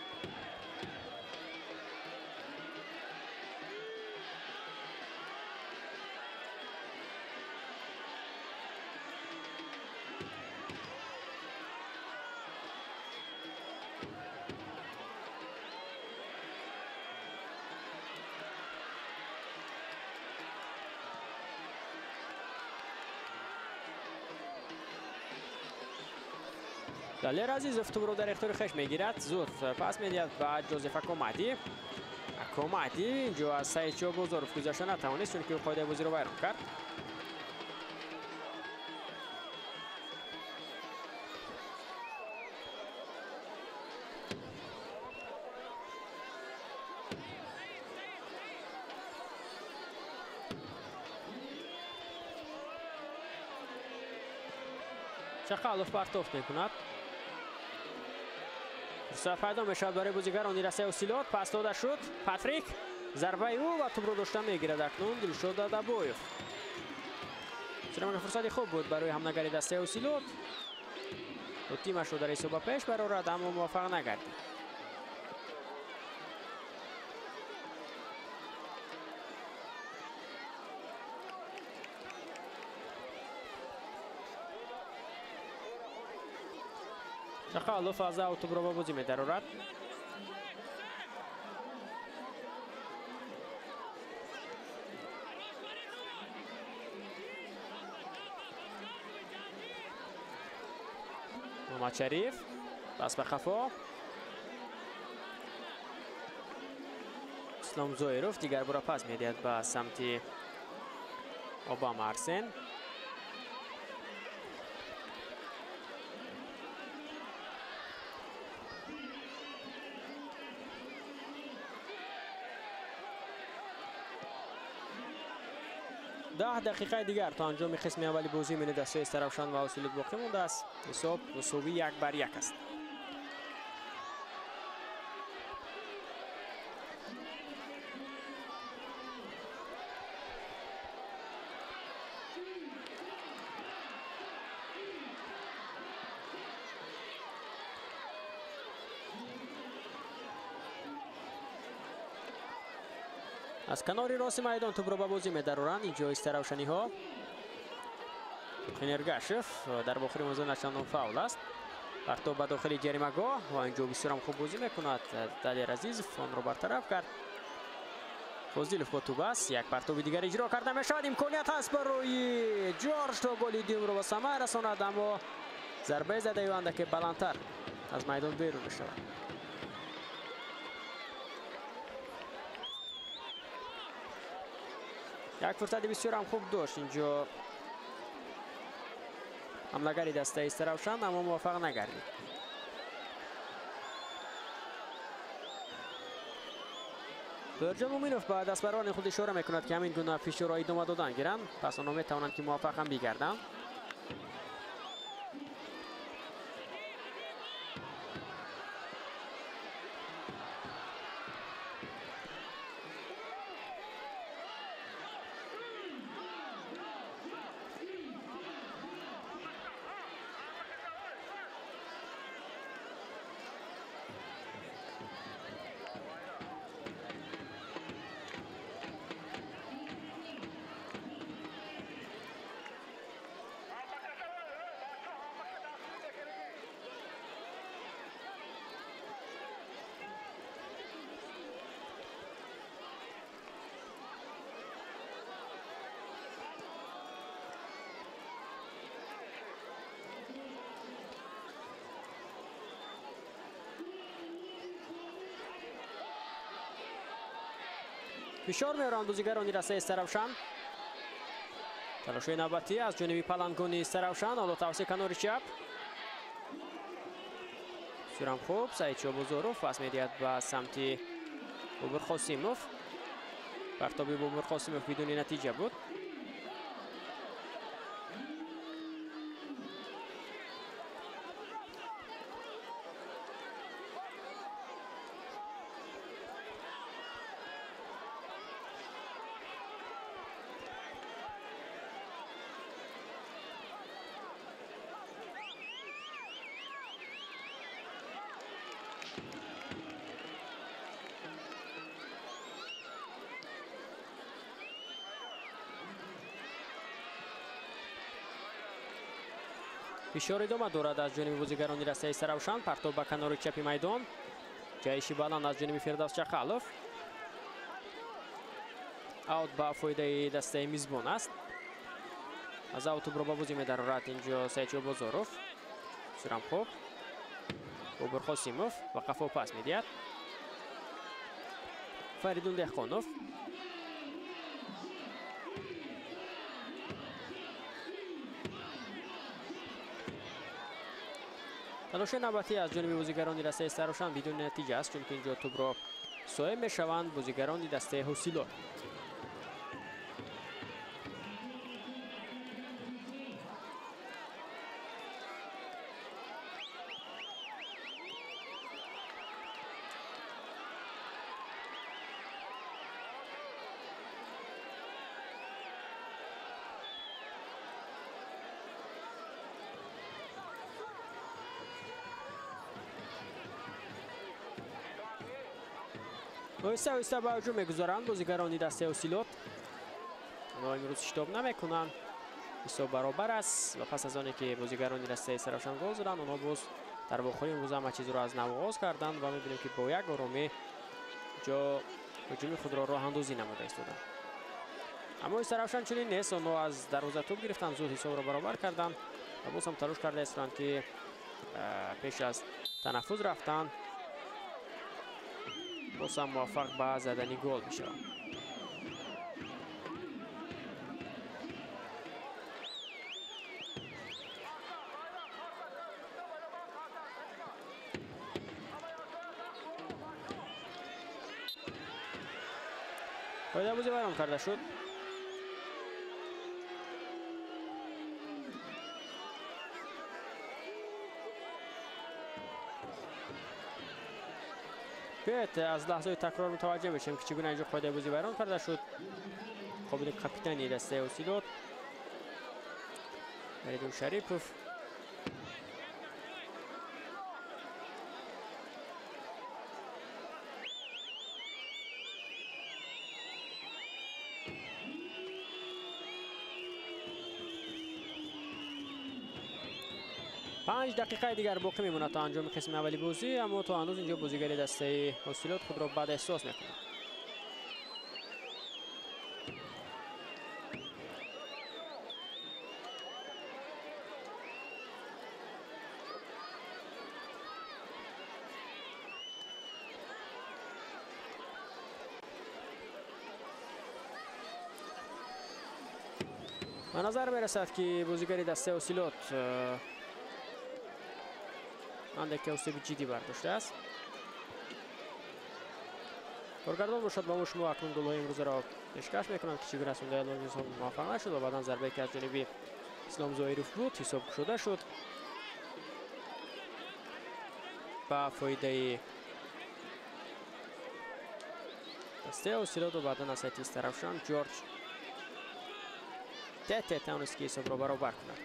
دلیر عزیزов توپ رو در اختیار خویش میگیرد. زود پاس میدهد به جوزف اکومادی. اکومادی اینجا از سعید چوبوزاروف گذشته نتوانست چون که قاعده بازی رو ویران کرد. چخالوف پرتافت میکند. فرصت پیدا میشود برای بازیگران رسه اوسیلوت. پاس داده شد. پاتریک ضربه او و توپ رو داشته میگیرد. اکنون دلشاد دادبویف. چرا فرصت خوب بود برای همنگری دسته اوسیلوت. و تیمش رو در ایسوبا پیش برارد اما موفق نگردید. چخالوف از اوت رو با بازی می‌دارد. محمد شریف پاس به خفا. اسلام زویروف دیگر برا پاس می‌دهد به سمت اوباما ارسن. ده دقیقه دیگر تا انجام قسم اولی بازی بین دسته استرافشان و اوسیلوت باقی مانده است. حساب مساوی 1-1 است. از کناری راست میدان توپ رو به بازی می‌دارند. اینجا استرافشانی ها. خنرگاشف در بخوری موضوع نشاندن فاول است. پرتاب به داخل جریمه‌گاه و اینجا بسیار هم خوب بازی میکند. دلیر عزیز آن رو برطرف کرد. فوزیلوف با توپ است. یک پرتاب دیگر اجرا کرده میشد. امکانیت هست برای جورج تا گل دوم رو به ثمر رساند اما ضربه زده ایوانده که بلندتر از میدان بیرون میشود. یک فرصت بسیار هم خوب داشت اینجا حمله‌گری دسته استرافشان اما موفق نگردید. برجام مومینوف با دستبران خود اشاره میکند که همین گونه فشارهای ادامه دادن گیرند. پس آنها میتوانند که موفق هم بگردند. فشار میارند بازیگران رسه استرافشان. تلاش‌های نوبتی از جانب پلنگونی استرافشان. حالا توسط کنار چپ بسیار خوب سعید چوبوزاروف پاس میدهد به سمت بوبر قاسیموف. پرتاب بوبر قاسیموف بدون نتیجه بود. فشار ادامه دارد از جانب بازیگران رسه استرافشان. پرتاب به کنار چپ میدان. جایشی بلند از جانب فردوس چخالوف. اوت با فایده دسته میزبان است. از اوت رو با بازی می‌دارد اینجا سعید چوبوزاروف. بسیار خوب اوبر قاسیموف با قفا پاس میدهد. فریدون دهقانوف تلاش نوبتی از جانب بازیگران دسته سروشان بدون نتیجه است، چون که اینجا توپ را صاحب میشوند بازیگران دسته حوصیلات. آهسته آهسته به هجوم میگذارند بازیگران دسته حوصیلات. آنها امروز اشتباه نمیکنند، حساب برابر است و پس از آنی که بازیگران دسته سروشان گل زدند آنها باز در واقع امروز همه چیز را از نو آغاز کردند و میبینیم که با یک آرامی جا هجوم خود را راه اندازی نموده ایستادند. اما سروشان چنین نیست، آنها از دروازه توپ گرفتند، زود حساب را برابر کردند و باز هم تلاش کرده ایستادند که پیش از تنفس رفتند، باز هم موفق به زدن گل میشوند. پایده بازی برام کرده شد. بیایید از لحظه تکرار متوجه بشیم که چگونه اینجا قاعده بازی بیان کرده شد. قابل کاپیتانی دسته حوصیلات فریدون شریپوف پنج دقیقه دیگر باقی میمونه تا انجام قسم اولی بازی، اما تا هنوز اینجا بازیگر دسته حوصیلات خود را بد احساس میکنه. به نظر میرسد که بازیگر دسته حوصیلات اندک حوصله جدی برداشته است. کارگردان باشد با شما اکنون گل‌های امروز را پیشکش میکنند که چگونه است اون موفق نشد و بعدا ضربه که از جانب اسلام ظاهروف بود حساب شده شد با فایده دسته حوصیلات و بعدا از سایت سروشان جورج تته تونست که حساب را برابر کند.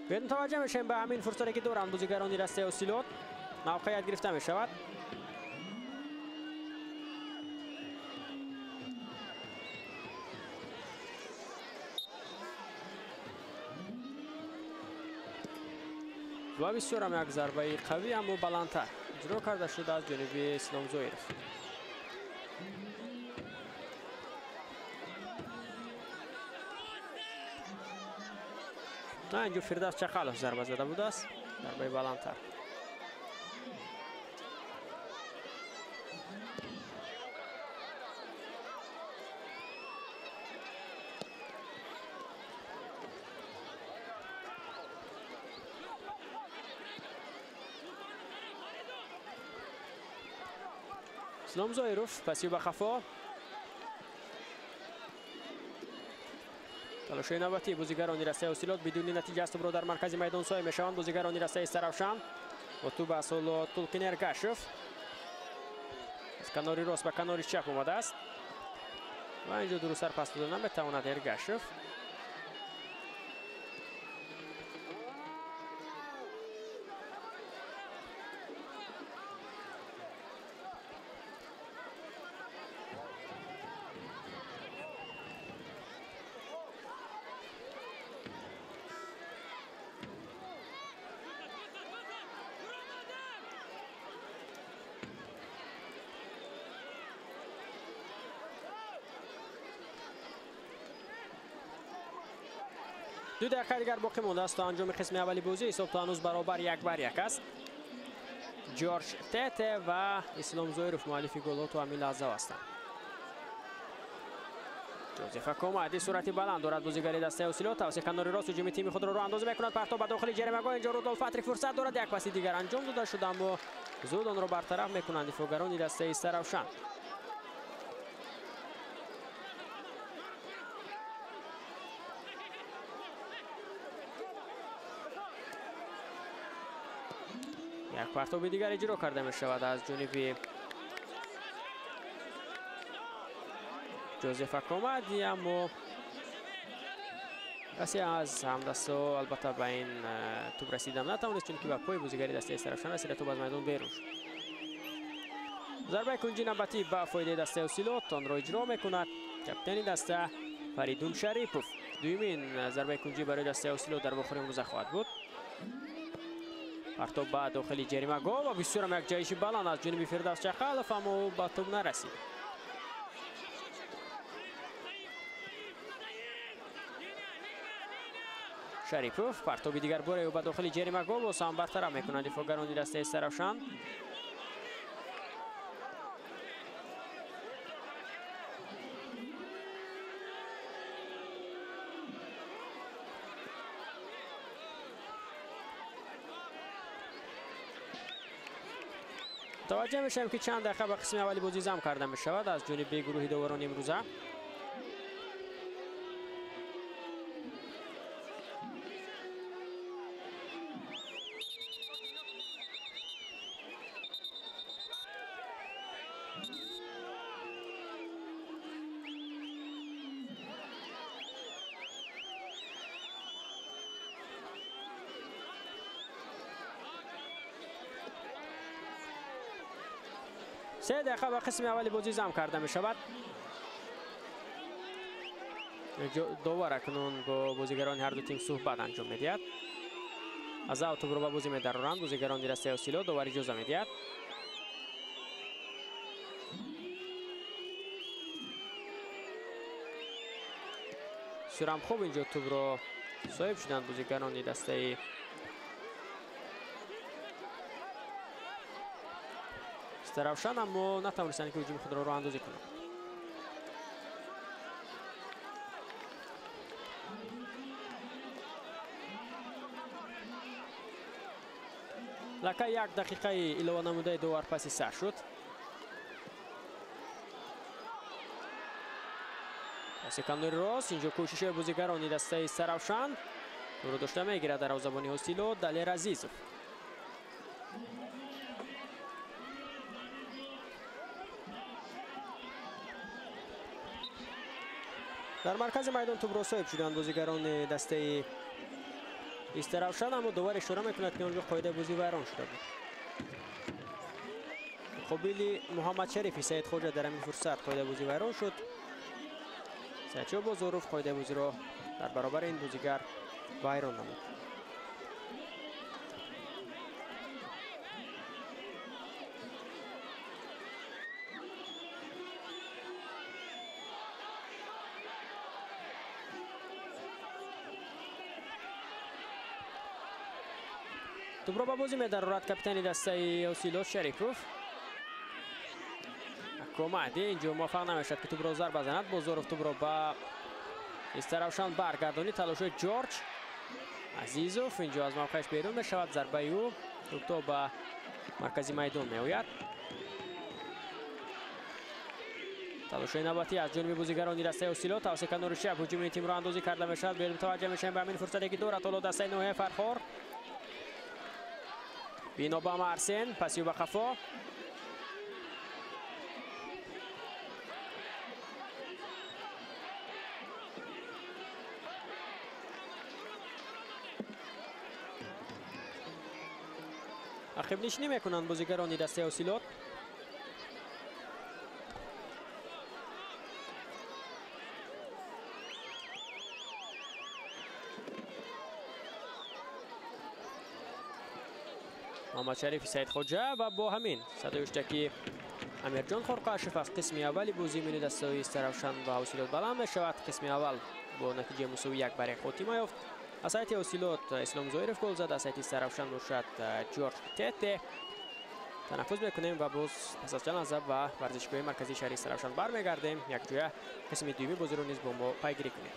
بیاید متوجه میشیم به همین فرصتی که دارند بازیگران دسته حوصیلات. موقعیت گرفته می شود. و بسیار هم یک ضربه قوی اما بلندتر اجرا کرده شده از جانب اسلام ظاهروف. نه اینجا فردوس چخالوف ضربه زده بوده است، ضربه بلندتر. اسلام ظاهروف پسی به خفا. تلاش نوبتی بازیگران دسته حوصیلات بدون نتیجه است و در مرکز میدان سایه میشوند بازیگران دسته سروشان و تو به اصل تولکین ارگاشوف از کناری راست به کناری چپ اومده است و اینجا درست سر پس دادن نمیتواند ارگاشوف. 2 دقیقه دیگر باقی مونده است تا انجام قسم اولی بازی. حساب تا هنوز برابر 1-1 است. جورج تته و اسلام زویروف مؤلف گل تو همین لحظه هستند. جوزف کمادی سرعتی بلند دارد. بازیگر دسته اوسیلوت توسط کنار راست هجوم تیم خود را اندازی میکند. پرتاب به داخل جریمه گاه. اینجا رودولف پاتریک فرصت دارد. یک پاس دیگر انجام داده شده اما زود آن را برطرف میکنند دفاعگران دسته استراوشان. یک پرتاب دیگر اجرا کرده می شود از جانب جوزف کمادی اما کسی از همدستا البته به این توپ رسیدن نتوانست چون که به پای بازیگر دسته استراوشان رسیده. توپ از میدان بیرون شد. ضربه کنجی نوبتی به فایده دسته اوسیلوت آن را اجرا میکند کاپیتان دسته فریدون شریپوف. دومین ضربه کنجی برای دسته اوسیلوت در بخور امروز خواهد بود. پرتاب به داخل جریمه گاه و بسیار هم یک جایش بلند از جانب فردوس چخالف اما به توپ نرسید. شریپوف پرتابی دیگر برای او به داخل جریمه گاه و سام برطرف میکنند دفاعگران دسته استراوشان. توجه میشم که چند دقیقه به قسم اولی بازی ضم کرده می شود از جانب گروه داوران امروزه. سه دقیقه به قسم اولی بازی ضم کرده می شود. دوباره کنون با بازیگران هر دو تیم صحبت انجام میدهد. از اوت رو به بازی می‌درانند بازیگران دسته اوسیلوت. دوباره اجازه میدهد. سرم خوب اینجا توپ رو صاحب شدند بازیگران دسته استراوشان اما نتوانستند که هجوم خود را راه اندازی کنند. لکه 1 دقیقه علاوه نموده دوبار پاسی سر شد. سکندری راست اینجا کوشش بازیگران دسته استراوشان رو داشته میگیرد در دروازه‌بان اوسیلوت. دلیر عزیزوف در مرکز میدان توپ را صاحب شدند بازیگران دسته استراوشان اما دوباره اشاره میکند که اونجا قاعده بازی ویران شده بود. قبیل محمد شریفی سید خوجا در همین فرصت قاعده بازی ویران شد. سیدچو بازاروف قاعده بازی را در برابر این بازیگر ویران نمود. توپ را به بازی می‌درد کاپیتان دسته اوسیلوت شریپوف. کمادی اینجا موفق نمیشد که توپ را ضربه بزند. بازاروف توپ را به استراوشان برگردانی. تلاش جورج عزیزوف اینجا از موقعش بیرون میشود. ضربه او توپ به مرکزی میدان میآید. تلاش نوبتی از جانب بازیگران دسته اوسیلوت توسط کنار شب هجوم تیم را اندازی کرده میشد. بیرون توجه میشیم به همین فرصتی که دارد طلا دسته نوح فرخور. بینو با مارسن پاسیو به خفا. عقب نشینی میکنند بازیگران دسته اوسیلوت. محمد شریف سید خوجا و با همین صدایشتکی امیرجان خورقاشف از قسم اولی بازی می‌بینید دسته استراوشان و اوسیلوت بلند می‌شود. قسم اول با نتیجه مساوی 1-1 خاتمه یافت. از سایت اوسیلوت اسلام زویرف گل زد، از سایت سرافشان نوشد جورج تیته. تنفس میکنیم و باز پس از چند لحظه و ورزشگاه مرکزی شهری سرافشان برمیگردیم. یک جویه قسم دومی بازی رو نیز با ما پیگیری کنیم.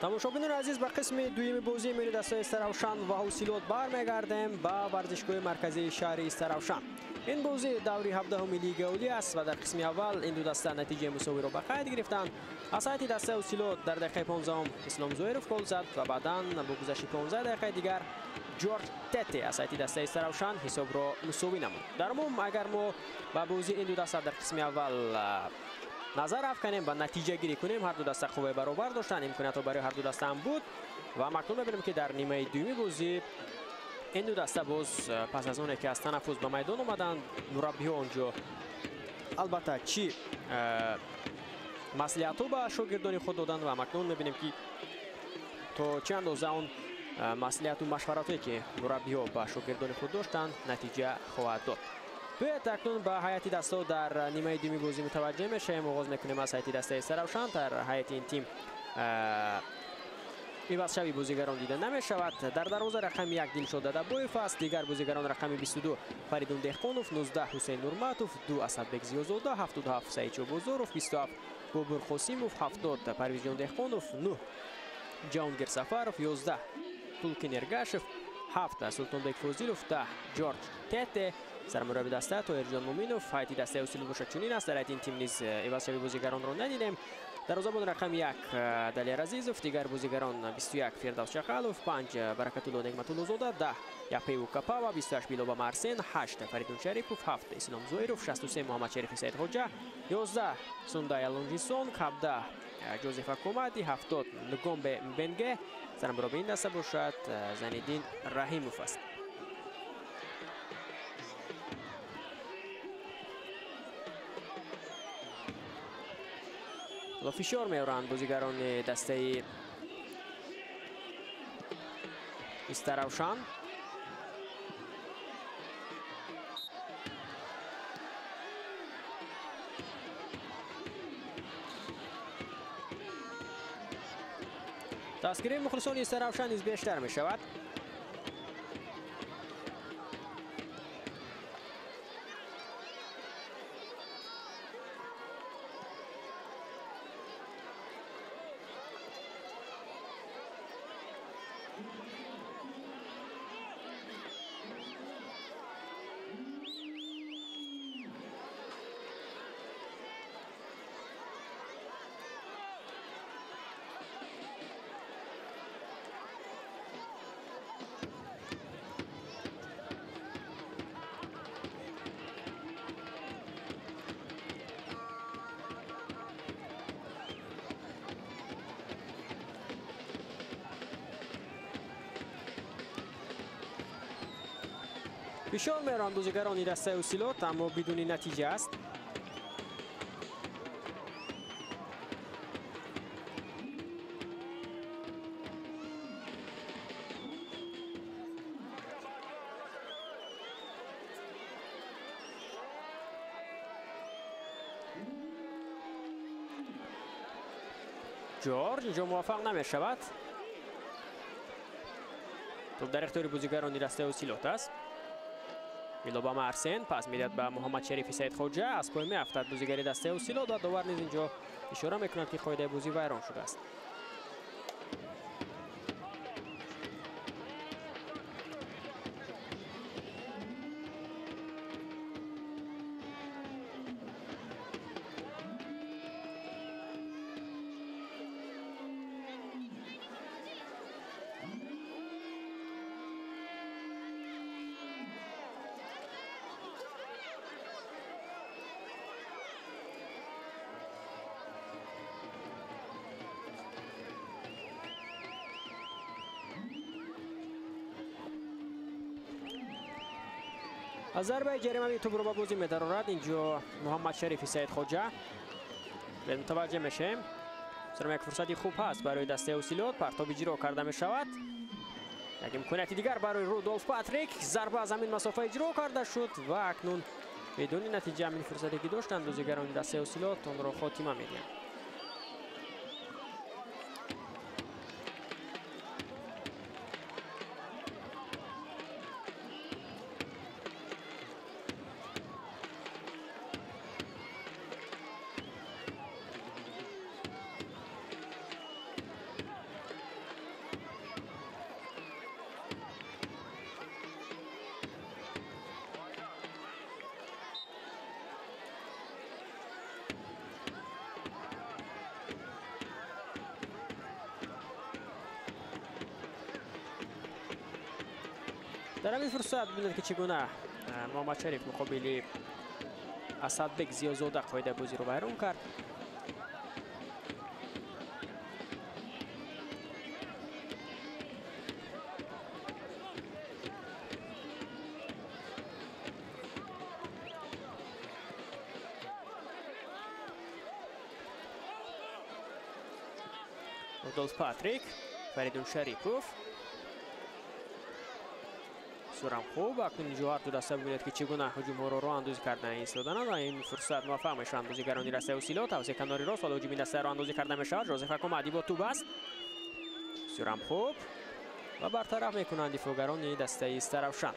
тамошобинон азиз, ба қисми дуюми бозии милли дастаи Истаравшан ва ҳосилот бармегардем ба варзишгоҳи марказии шаҳри Истаравшан. ин бозӣ даври 17-уми лигаи олӣ аст ва дар қисми аввал ин ду даста натиҷаи мусовиро ба қайд гирифтанд. аз ҳайати дастаи ҳосилот дар дақиқаи 15-ум Ислом Зоиров гол зад ва баъдан бо гузашти 15 дақиқаи дигар Ҷорҷ Тете аз ҳайати дастаи Истаравшан ҳисобро мусовӣ намуд. дар умум агар мо ба бозии ин ду даста дар қисми аввал назар афканем ва натиҷа гирӣ кунем, ҳар ду даста қувваи баробар доштанд, имкониятҳо барои ҳар ду даста ҳам буд ва макнун мебинем ки дар нимаи дуюми бозӣ ин ду даста боз пас аз оне ки аз танаффус ба майдон омаданд, мураббиҳо онҷо албатта чӣ маслиҳатҳо ба шогирдони худ доданд ва макнун мебинем ки то чӣ андоза он маслиҳату машваратҳое ки мураббиҳо ба шогирдони худ доштанд натиҷа хоҳад дод. биёед акнун ба ҳайати дастаҳо дар нимаи дуюми бозӣ мутаваҷҷеҳ мешавем. оғоз мекунем аз ҳайати дастаи Истаравшан. дар ҳайати ин тим ивазшави бозигарон дида намешавад. дар дарвоза рақами 1 Дилшод Дадабоев аст. дигар бозигарон рақами 22 Фаридун Деҳқонов, 19 Ҳусейн Нурматов, 2 Асадбек Зиёзода, 77 Саид Чобозоров, 27 Бобур Қосимов, 70 Парвизҷон Деҳқонов, 9 Ҷаҳонгир Сафаров, 11 Тулкин Эргашев, 7 Султонбек Фозилов, 10 Ҷорҷ Тете. сармурабби даста Тоҳирҷон Муминов. ҳайати дастаи ҳосилот бошад чунин аст. дар ҳайати ин тим низ ивазшави бозигаронро надидем. дарвозабон рақами 1 Далер Азизов, дигар бозигарон 21 Фирдавс Шахалов, 5 Баракатулло Нигматуллозода, 10 Япеу Капава, 28 Билоба Марсен, 8 Фаридун Шарипов, 7 Ислом Зоиров, 63 Муҳаммад Шерифи Саидхоҷа, 11 Сундай Алонҷисон, 17 Ҷозеф Акомади, 70 Нгомбе Мбенге. сармурабби ин даста бошад Зайниддин Раҳимов аст. фишор меоранд бозигарони дастаи Истаравшан. дастгирии мухлисони Истаравшан низ бештар мешавад. фишор мерон бозигарони дастаи ҳосилот, аммо бидуни натиҷа аст. ҷорҷ инҷо муваффақ намешавад. топ дар ихтиёри бозигарони дастаи ҳосилот аст. Билоба Марсен пас медиҳад ба Муҳаммад Шерифи Саидхоҷа. аз пой меафтад бозигари дастаи ҳосилот ва довар низ инҷо ишора мекунад ки қоидаи бозӣ вайрон шудааст. аз зарбаи ҷаримавии тӯбро ба бозӣ медарорад инҷо Муҳаммад Шарифи Саидхоҷа. бед мутаваҷҷеҳ мешавем. саром як фурсати хуб ҳаст барои дастаи ҳосилот. партоби ҷиро карда мешавад. як имконияти дигар барои Рудольф Патрик. зарба аз ҳамин масофа иҷро карда шуд ва акнун бидуни натиҷа ҳамин фурсате ки доштанд бозигарони дастаи ҳосилот онро хотима медиҳанд. در همین فرصت ببینید که چگونه محمد شریف مقابل اسدبک زیازاده قاعده بازی رو بیرون کرد. رودولف پاتریک، فریدون شریپوف، سورام خوب. اکنون جوهر تو دسته ببینید که چگونه هجوم ها رو راه اندازی کردن ایستادن و این فرصت موفق میشوند بازیگران دسته اوسیلوت. توسط کناری راست حالا هجومی دسته راه اندازی کرده میشود. جوزف اکومادی با توپ است. سورام خوب و برطرف میکنند دفاعگران دسته استروشن.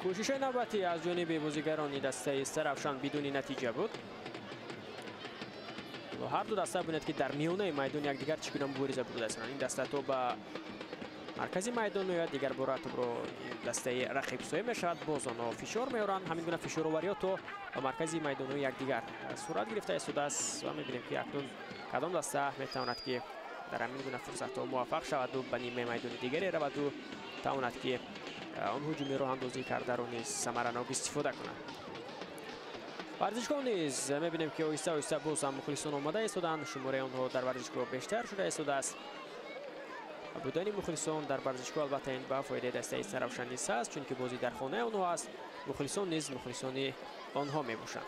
کوشش نوبتی از جانب بازیگران دسته استروشن بدون نتیجه بود و هر دو دسته ببینید که در میانه میدان یکدیگر چگونه مبارزه بوده است. این دسته تو به مرکزی میدان و دیگر بار تو رو دسته رقیب سوی میشود. باز آنها فشار میارند. همین گونه فشار آوری تو به مرکزی میدان و یکدیگر صورت گرفته است و میبینیم که اکنون کدام دسته میتواند که در همین گونه فرصت موفق شود و به نیمه میدان دیگری رود و تواند که اون هجومی رو اندازی کرده رو نیز ثمرناک استفاده کنند. ورزشگاه نیز میبینیم که آهسته آهسته باز هم مخلصان آماده ایستادند. شماره آنها در ورزشگاه بیشتر شده ایستاده است. بودن مخلصان در ورزشگاه البته این به فایده دسته استروشن نیست است، چون که بازی در خانه آنها است. مخلصان نیز مخلصان آنها میباشند.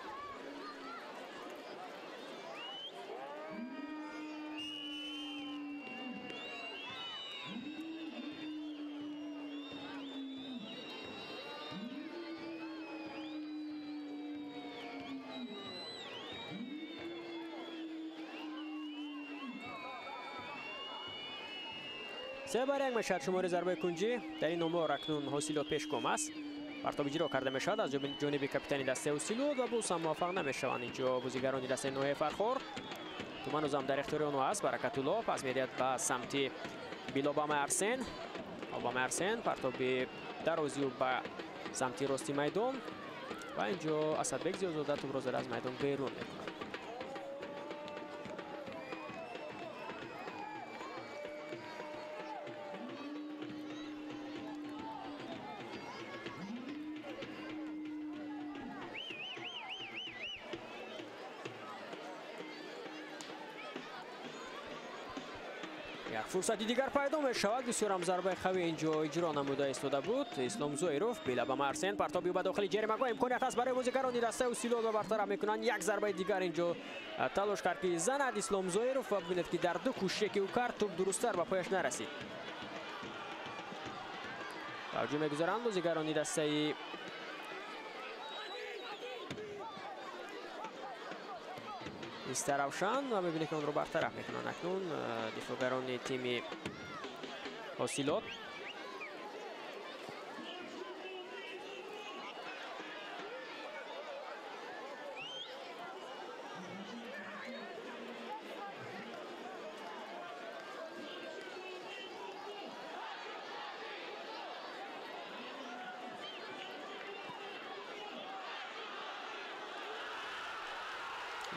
سه بر یک میشد شماره ضربه کنجی در این نمبر. اکنون اوسیلوت پیشگام است. پرتاب اجرا کرده میشد از جانب کاپیتان دسته اوسیلوت و باز هم موفق نمیشوند. اینجا بازیگران دسته نوح فرخور تومان هم در اختیار آنها است. برکت الله پس میدهد به سمت بیلابام ارسن. آبام ارسن پرتاب درازی و به سمت راستی میدان و اینجا اسدبک زیازاده توپ را زده از میدان بیرون میکند. فرصتی دیگر پیدا می شود. بسیار هم ضربه قوی اینجا اجرا نموده ایستاده بود. اسلام زویروف بیلابام ارسن پرتابی به داخل جریمه امکانیت است برای بازیگران دسته اوسیلوت و برطرف میکنند. یک ضربه دیگر اینجا تلاش کرد که زند اسلام زویروف و ببینید که در دو کوشش که او کرد توپ درست‌تر به پایش نرسید. توجه میگذارند بازیگران دسته استروشن و ببینید که اون رو برطرف میکنن. اکنون دفاعگران تیم اوسیلوت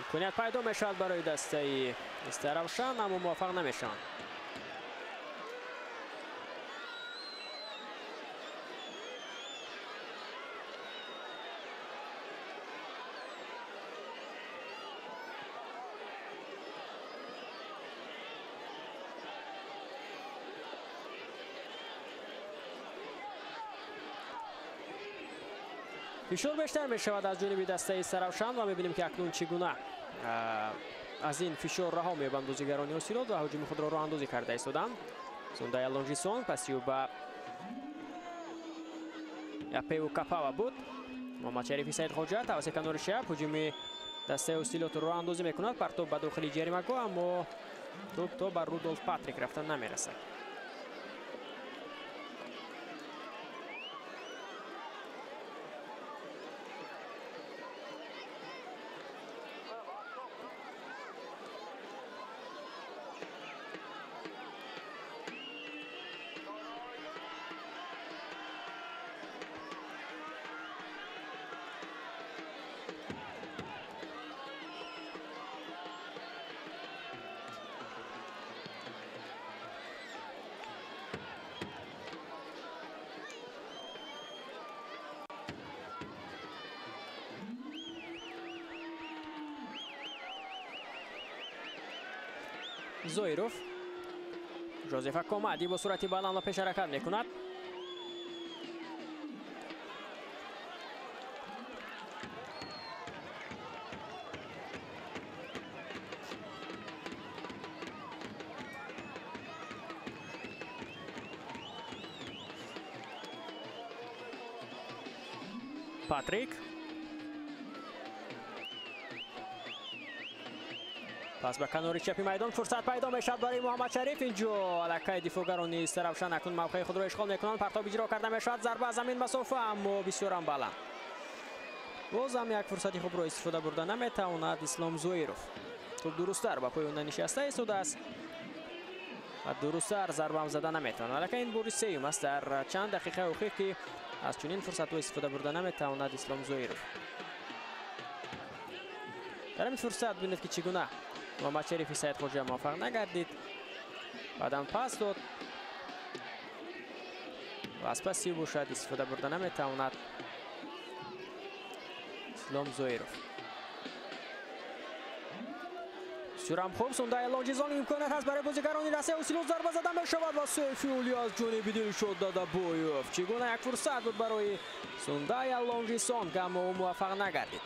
امکانیت پیدا میشد برای دسته استروشن اما موفق نمیشن. فشار بیشتر می شود از جانب دسته استروشن و میبینیم که اکنون چگونه از این فشار رها میبند بازیگران اوسیلوت و هجوم خود را راه اندازی کرده ایستادند. سوندای لونجیسون پسیو به پیو کپاوا بود. محمد شریفی سید خواجه توسط کنار شب هجوم دسته اوسیلوت راه اندازی میکند. پرتاب به داخل جریمه اما توپ تو بر رودولف پاتریک رفتن نمیرسد. زویروف. جوزف کمادی با سرعت بالا پیش حرکت میکند. پاتریک. پس به کنار چپی میدان فرصت پیدا میشد برای محمد شریف. اینجا علاقه دفاعگرانی استرافشان اکنون موقع خود را اشغال میکنند. پرتاب اجرا کرده میشد. ضربه زمین مسافه اما بسیار هم بلند. باز هم یک فرصتی خوب را استفاده برده نمیتواند اسلام زویروف. توپ درست‌تر با پای اون نشسته ایستاده است و درست‌تر ضربه هم زده نمیتواند. علاقه این بوری سیوم است در چند دقیقه اخیر که از چنین فرصت را استفاده برده نمیتواند اسلام زویروف. در این فرصت ببینید که چگونه محمد شریفی سید خواجه موفق نگردید. بعدم پاس داد و از پس باشد استفاده برده نمیتواند اسلام زویروف. سرم خوب سونده لانجیزان امکانات هست برای بازیگران رسه اوسیلوت. ضربه زده میشود و سیفی از جانب دلشاد دادابویف. چگونه یک فرصت بود برای سونده لانجیزان که اما موفق نگردید.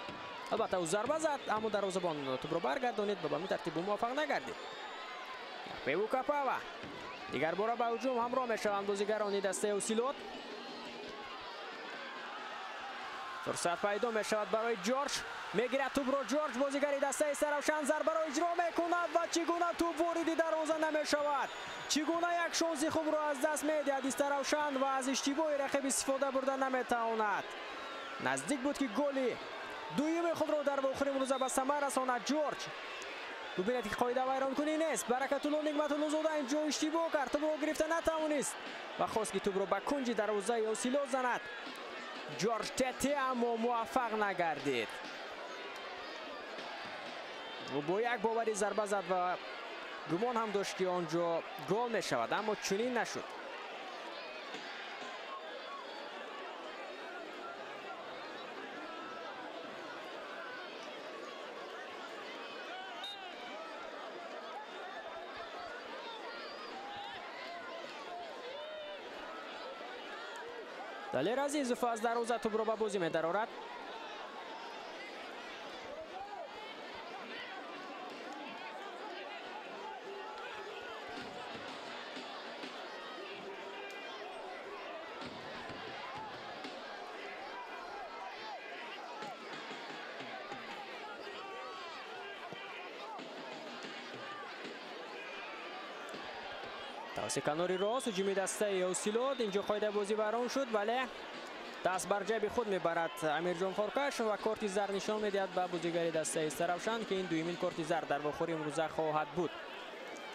البته او ضربه زد اما دروازه‌بان توپ را برگردانید و به همین ترتیب موفق نگردید. پیو کاپاوا دیگر بار به هجوم همراه میشوند بازیگران دسته اوسیلوت. فرصت پیدا میشود برای جورج. میگیرد توپ را جورج بازیگر دسته استرافشان. ضربه را اجرا میکند و چگونه توپ وارد دروازه نمیشود. چگونه یک شانس خوب را از دست میدهد استرافشان و از اشتباه رقیب استفاده برده نمیتواند. نزدیک بود که گلی دویم خود را در آخرین روزه به ثمر رساند جورج. ببینید که قاعده ویران کنی نیست. برکت الله نعمت الله زاده اینجا اشتباه کرد. توپ را گرفته نتوانست و خواست که توپ را به کنج دروازه اوسیلوت زند. جورج تتی اما موفق نگردید. و با یک باوری ضربه زد و گمان هم داشت که آنجا گل می شود اما چنین نشد. دلیر عزیزوف از دروازه توپ را به بازی می درآورد. سکناری راست و جیمی دسته اوسیلوت. اینجا قاعده بازی بران شد ولی دست بر جیب خود میبرد امیر جان خورکش و کارت زرد نشان میدهد به بازیگر دسته استرافشان که این دومین کارت زرد در واخور امروزه خواهد بود.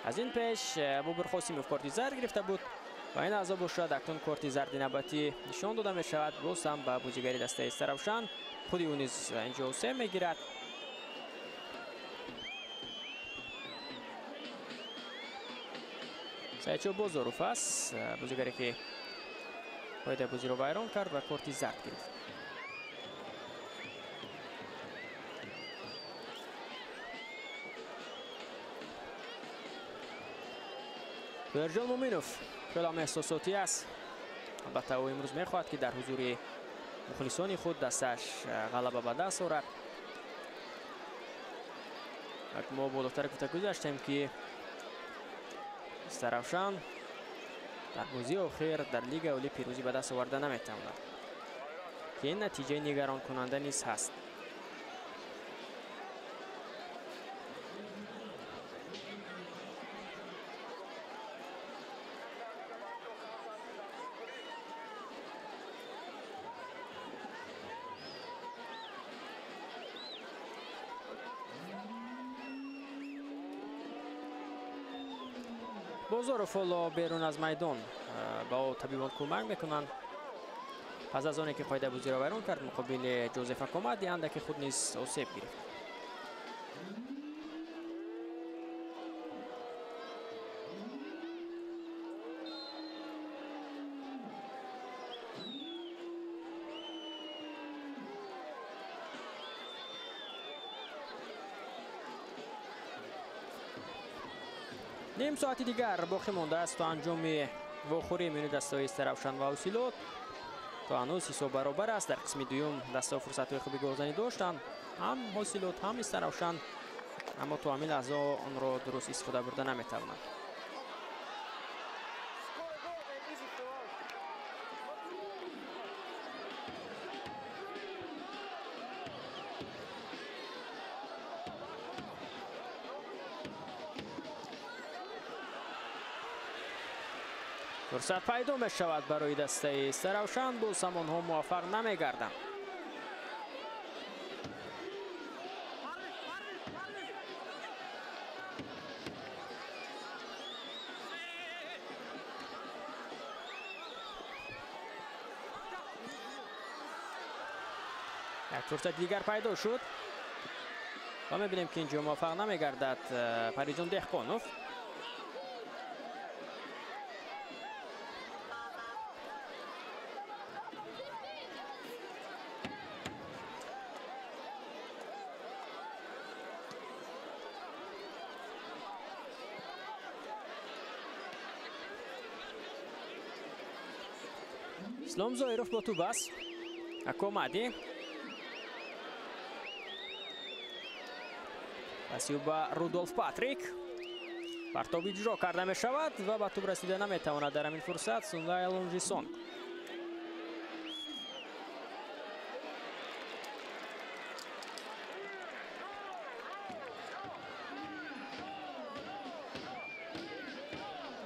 از این پیش ابوبکر قاسموف کارت زرد گرفته بود و این از باشد اکنون کارت زرد نوبتی نشان داده می شود. باز هم به بازیگر دسته استرافشان خودی اون نیز اینجا سه میگیرد. سایچو بازاروف است بازیگری که قاعده بازی رو ویران کرد و کارت زرد گرفت. فرجان مومینوف خیلی هم احساساتی است. البته او امروز میخواهد که در حضور مخلصان خود دستش غلبه به دست آورد. ما بالاتر گفته گذاشتیم که استرافشان در بازی اخیر در لیگ اولی پیروزی به دست آورده نمیتواند که این نتیجه نگران کننده نیز هست. بازاروف بیرون از میدان با طبیبان کمک میکنند پس از آنی که قاعده بازی را ویران کرد مقابل جوزف کمادی اندکی خود نیز آسیب گرفت. نیم ساعتی دیگر باقی مانده است تا انجام واخوری میان دسته‌های استراوشان و اوسیلوت. تا هنوز حساب برابر است. در قسم دوم دسته‌ها فرصت‌های خوبی گلزنی داشتند، هم اوسیلوت هم استراوشان، اما تا همین لحظه آن را درست استفاده برده نمی‌توانند. فرصت پیدا می شود برای دسته استراوشان، باز هم آنها موفق نمی گردند. یک فرصت دیگر پیدا شد و می بینیم که اینجا موفق نمی گردد پریجان دهقانوف. اسلام زایروف با توپ است. اکومادی پسیو با رودولف پاتریک. پرتاب اجرا کرده می شود و به توپ رسیده نمی تواند در همین فرصت سوندای لونجیسون.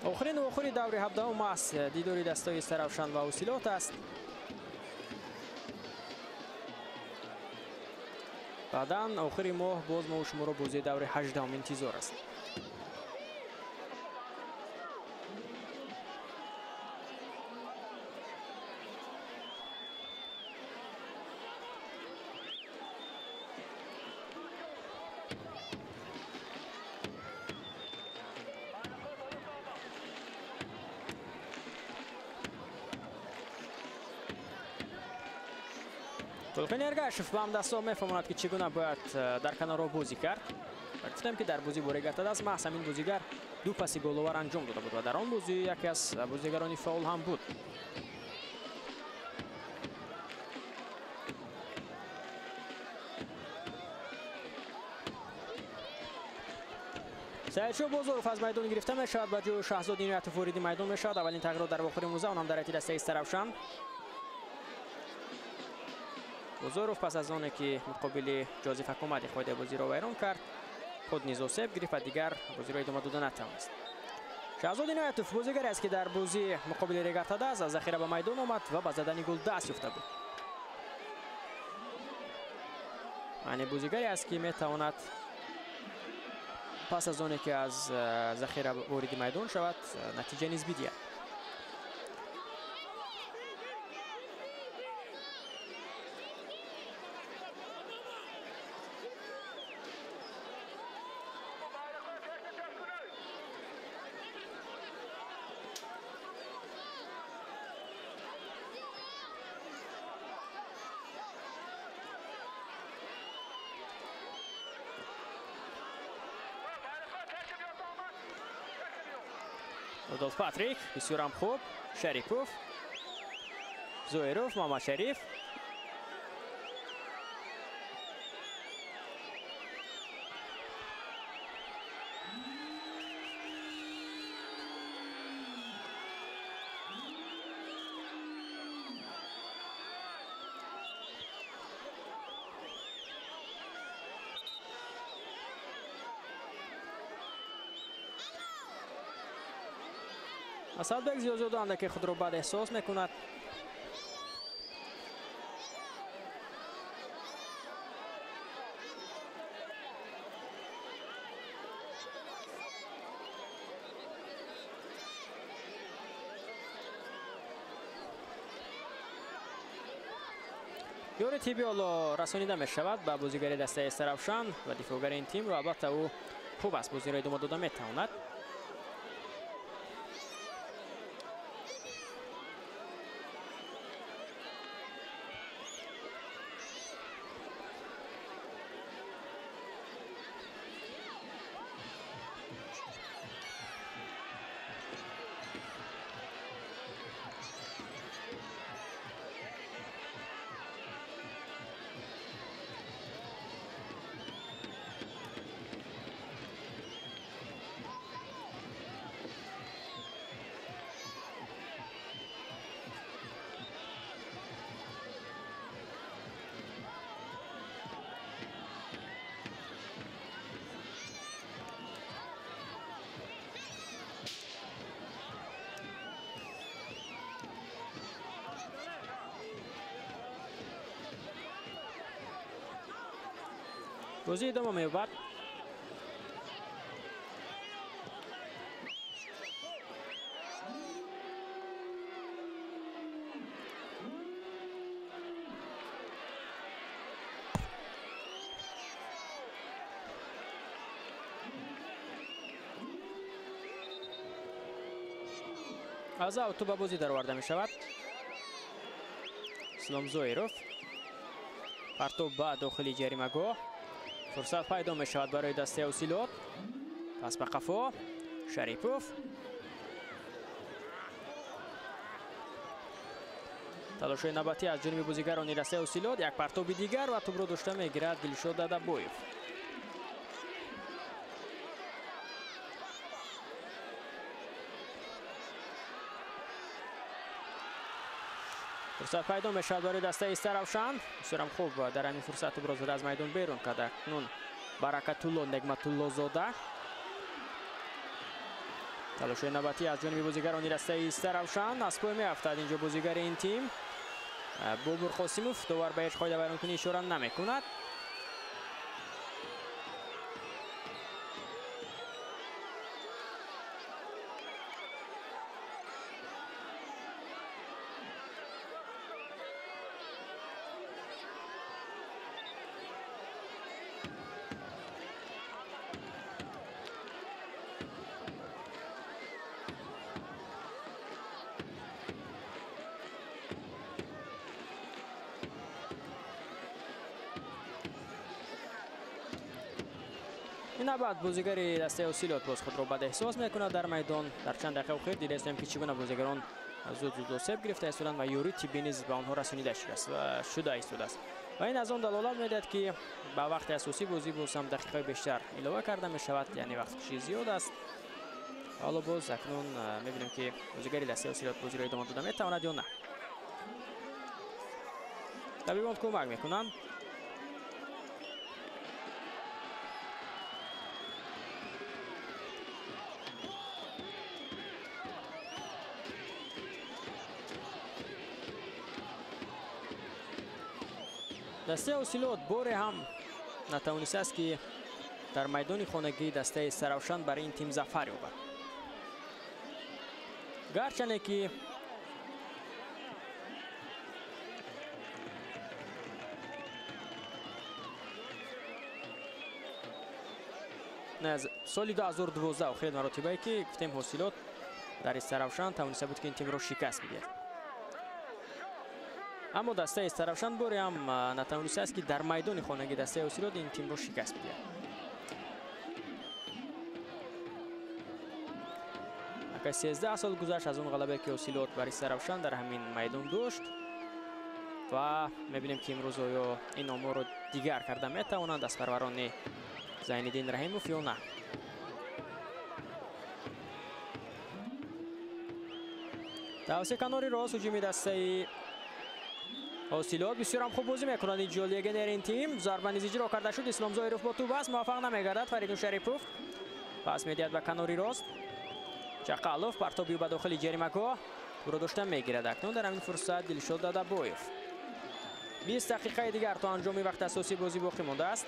آخرین واخوری دور 17 است دیداری دستای استراوشان و اوسیلوت است. بعداً آخری ماه باز ما شما را بازی دور 18 انتظار است. تلقین ارگاشف با هم دستا میفهماند که چگونه باید در کنار بازی کرد. گفتم که در بازی باره گرفته است، محض همین بازیگر دو پاس گل‌آور انجام داده بود و در آن بازی یکی از بازیگران فاول هم بود. سعیدشو بزرگ از میدان گرفته می شود و جو شهزاد اینویت فوریدی میدان می شود. اولین تغییرات در واخور امروزه اونم در ایتی دسته استراوشان. بزرگ پس از آنه که مقابل جوزف اکومادی خود بازی را ویران کرد، خود نیز آسیب گرفت و دیگر بازی را ادامه داده نتوانست. شهزاد اینویتوف بازیگری است که در بازی مقابل ریگارتادا از ذخیره به میدان آمد و با زدن گل دست یافته بود. یعنی بازیگری است که میتواند پس از آنه که از ذخیره وارد میدان شود نتیجه نیز بدهد. رودولف پاتریک بسیار هم خوب. شریپوف، زویروف، محمد شریف. اسدبک زیاد اندکی خود را بد احساس میکند. یوری تیبیالو رسانیده می شود به بازیگری دسته استراوشان و دفاعگر این تیم و البته او خوب است بازی را ادامه داده میتواند. بازی ادامه می‌یابد. از اوت به بازی درآورده می شود. اسلام زویروف پرتاب به داخل جریمه‌گاه. فرصت پیدا می شود برای دسته اوسیلوت. پس به قفا شریپوف. تلاش‌های نوبتی از جانب بازیگران دسته اوسیلوت. یک پرتاب دیگر و توپ را داشته می‌گیرد دلشاد دادابویف. فرصت پیدا می شود برای دسته استراوشان. بسیار خوب در همین فرصت توپ را زده از میدان بیرون کرده. اکنون برکت‌الله نعمت‌الله زاده. تلاش‌های نوبتی از جانب بازیگران دسته استراوشان. از پای می‌افتد اینجا بازیگر این تیم بابر قاسموف. داور به هیچ قاعده بیرونکنی اشاره نمی‌کند. این بعد بازیگر دسته اوسیلوت باز خود را بد احساس میکند در میدان. در چند دقیقه اخیر دیده استیم که چگونه بازیگران زود سیب گرفته هستند و یوری تیبی نیز به آنها رسانیده شده است و این از آن دلالت میدهد که به وقت اساسی بازی باز هم دقیقه بیشتر اضافه کرده می شود، یعنی وقت کشی زیاد است. حالا باز اکنون میبینیم که بازیگر دسته اوسیلوت بازی را ادامه داده میتواند یا نه. طبیبان کمک میکنند. دسته اوسیلوت بوره هم نتوانسته است که در میدان خانگی دسته استراوشان برای این تیم ظفر یابد. گرچه که از سال 2012 آخرین مراتبه که گفتیم اوسیلوت در استراوشان توانسته بود که این تیم را شکست بدهد. اما دسته استراوشان بوری هم نتوانسته است که در میدان خانگی دسته اوسیلوت این تیم را شکست بدهد. اگر 13 سال گذشت از اون غلبه که اوسیلوت بر استراوشان در همین میدان داشت و میبینیم که امروز آیا این آمار رو دیگر کرده میتوانند از پروران زین‌الدین رحیموف یا نه. توسط کناری راست هجومی دسته اوسیلوت بسیار هم خوب بازی میکنند اینجا لیگنر این تیم. ضربه نیز اجرا کرده شد. اسلام زویروف با توپ است، موفق نمیگردد. فریدون شریپوف پاس میدهد به کناری راست. چقالوف پرتابی به داخل جریمه‌گاه او را داشته میگیرد. اکنون در همین فرصت دلشاد دادابویف. 20 دقیقه دیگر تا انجام وقت اساسی بازی باقی مانده است.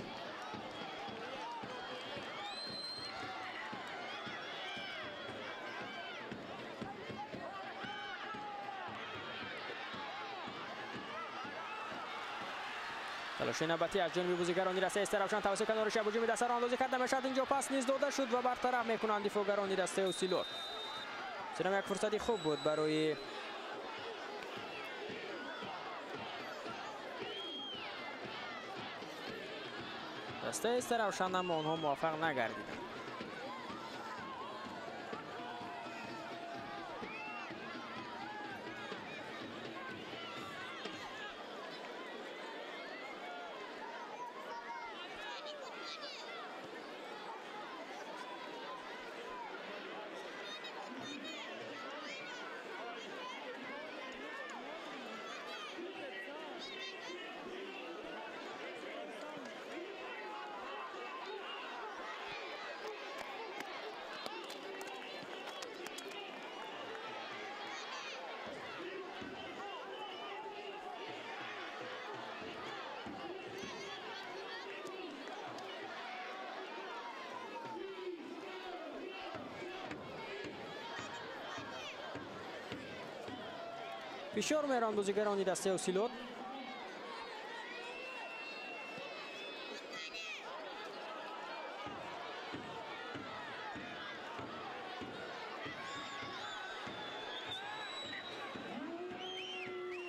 تلاش نوبتی از جانب بازیگران دسته استراوشان توسط کنار شب هجومی دسته را اندازی کرده میشد. اینجا پاس نیز داده شد و برطرف میکنند دفاعگران دسته اوسیلوت. سرم یک فرصتی خوب بود برای دسته استراوشان، اما آنها موفق نگردیدند. فشار میارن بازیگران دسته اوسیلوت.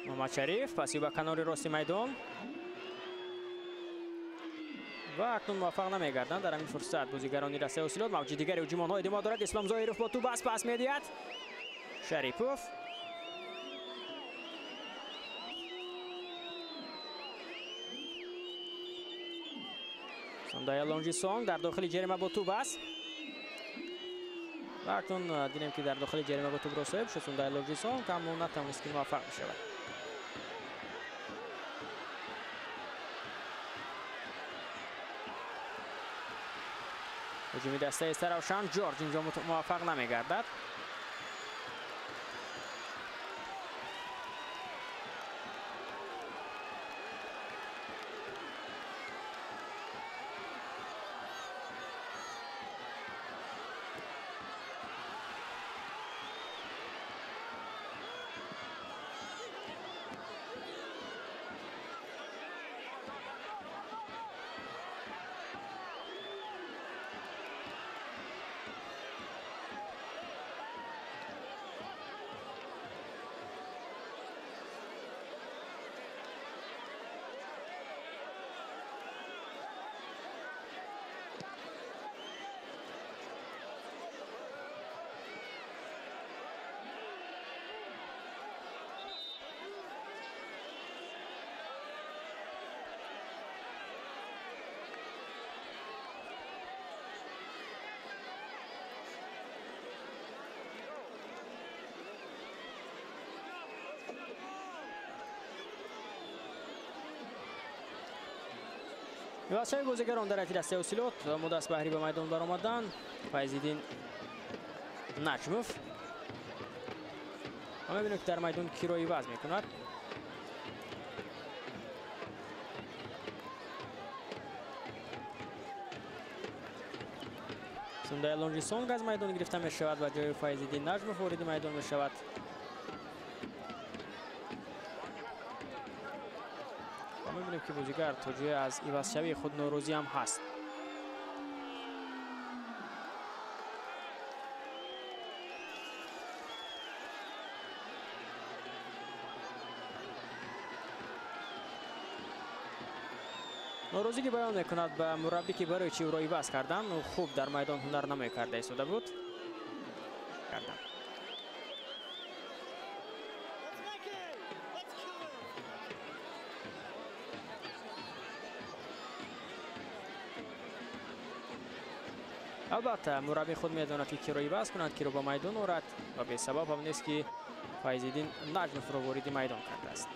محمد شریف پاسی به کنار راست میدان و اکنون موفق نمیگردند در همین فرصت بازیگران دسته اوسیلوت. موج دیگر هجوم آنها ادامه دارد. اسلام ظاهرов با توپ است، پاس میدهد شریپوف. سوندای لونجیسون در داخل جریمه با توپ است و اکنون دیدیم که در داخل جریمه با توپ رسید شد سوندای لونجیسون که اما نتوانست که موفق بشود. هجوم دسته استراوشان جورج اینجا موفق نمیگردد. واسه بازیگران در دسته اوسیلوت مدست بهری به میدان برآمدن. فیض‌الدین نجموف ما می‌بینیم که در میدان کی رو عوض می‌کند. سوندای لونجیسون از میدان گرفته می‌شود و جای فیض‌الدین نجموف وارد میدان می‌شود. می‌بینیم که بازیگر توجیه از عوض‌شوی خود نوروزی هم هست. نوروزی که بیان میکند به مربی که برای چی او را عوض کردن و خوب در میدان هنر نمیکرده ایستاده بود کردن. البته مربی خود میداند که کی را عوض کند، کی را به میدان آورد و به سبب هم نیست که فیض‌الدین نجموف را وارد میدان کرده است.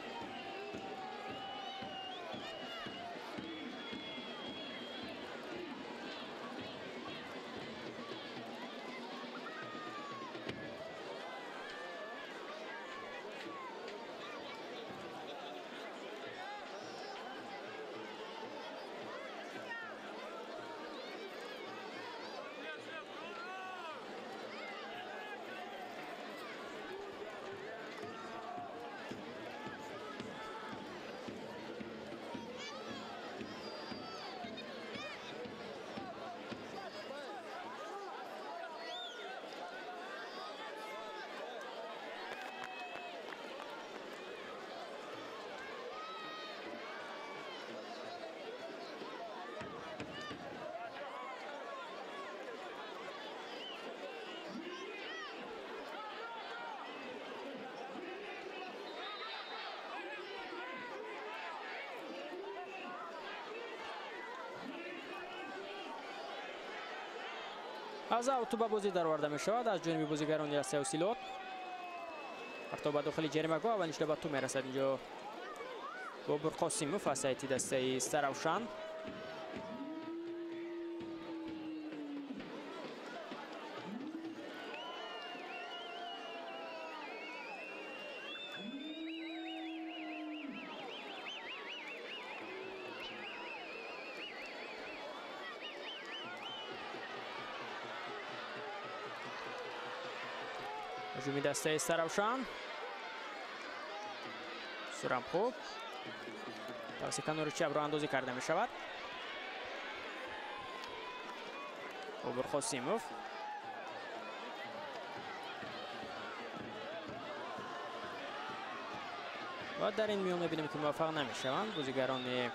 از اوتو به بازی درآورده می شود از جانب بازیگران دسته اوسیلوت. حتی به داخل جریمه گاه و نشته به تو می رسد. اینجا بابر قاسیموف از سایت دسته استراوشان. هجوم دسته استراوشان بسیار خوب. توسط کنار چپ راه اندازی کرده می شود. اوبر قاسیموف. و در این میون میبینیم که موفق نمیشوند بازیگران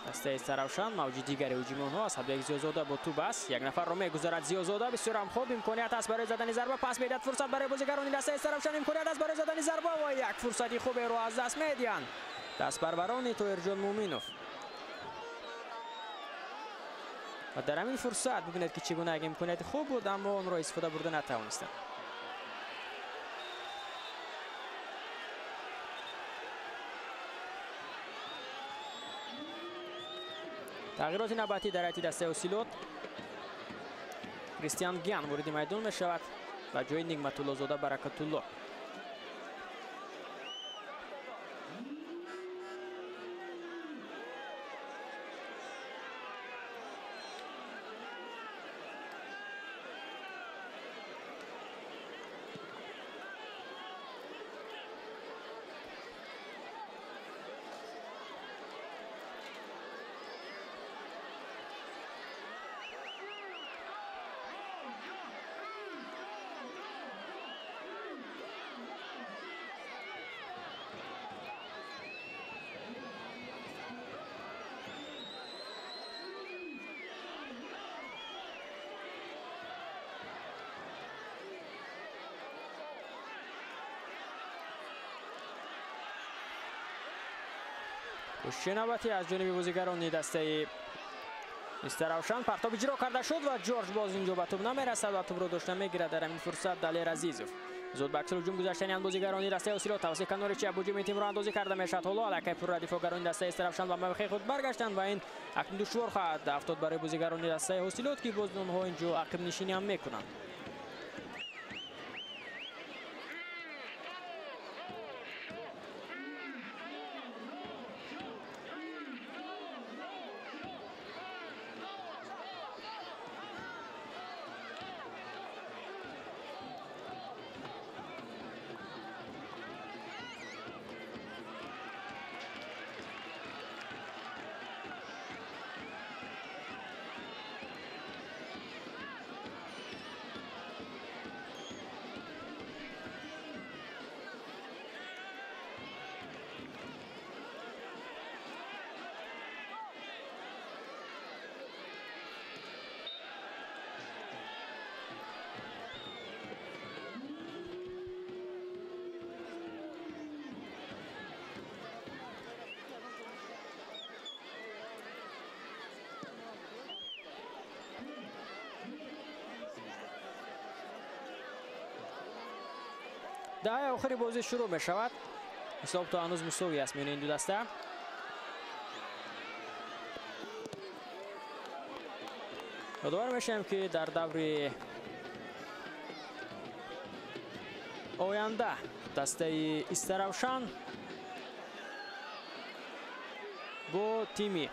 دسته سراوشان. موج دیگری هجومی اونها است. یک زیازاده با توپ است. یک نفر رو میگذارد زیازاده. بسیار هم خوب. امکانیت است برای زدن ضربه. پس میدهد فرصت برای بازیگران دسته سراوشان. امکانیت است برای زدن ضربه و یک فرصتی خوب رو از دست میدهند دست پروران طاهرجان مومینوف. و در همین فرصت ببینید که چگونه یک امکانیت خوب بود اما اون را استفاده برده نتوانستند. تغییرات نوبتی در حیاتی دسته اوسیلوت. کریستیان گیان وارد میدان می شود و جای نعمت الله زاده برکت الله. کشتی نوبتی از جانب بازیگران دسته استراوشان. پرتاب اجرا کرده شد و جورج باز اینجا به توپ نمیرسد و توپ رو داشته میگیرد. در این فرصت دلیر عزیزوف زود به عکس هجوم گذاشتن بازیگران دسته اوسیلوت توسط کنار چپ هجوم تیم را اندازی کرده میشد. حالا علاقه پر دفاعگران دسته استراوشان به موقع خود برگشتند و این اکنون دشوار خواهد افتاد برای بازیگران دسته اوسیلوت که باز اونها اینجا عقب نشینی هم میکنند. دهه آخری بازی شروع می شود. حساب تا هنوز مساوی است میان این دو دسته. یادآور میشم که در دور آینده دسته استراوشان با تیمی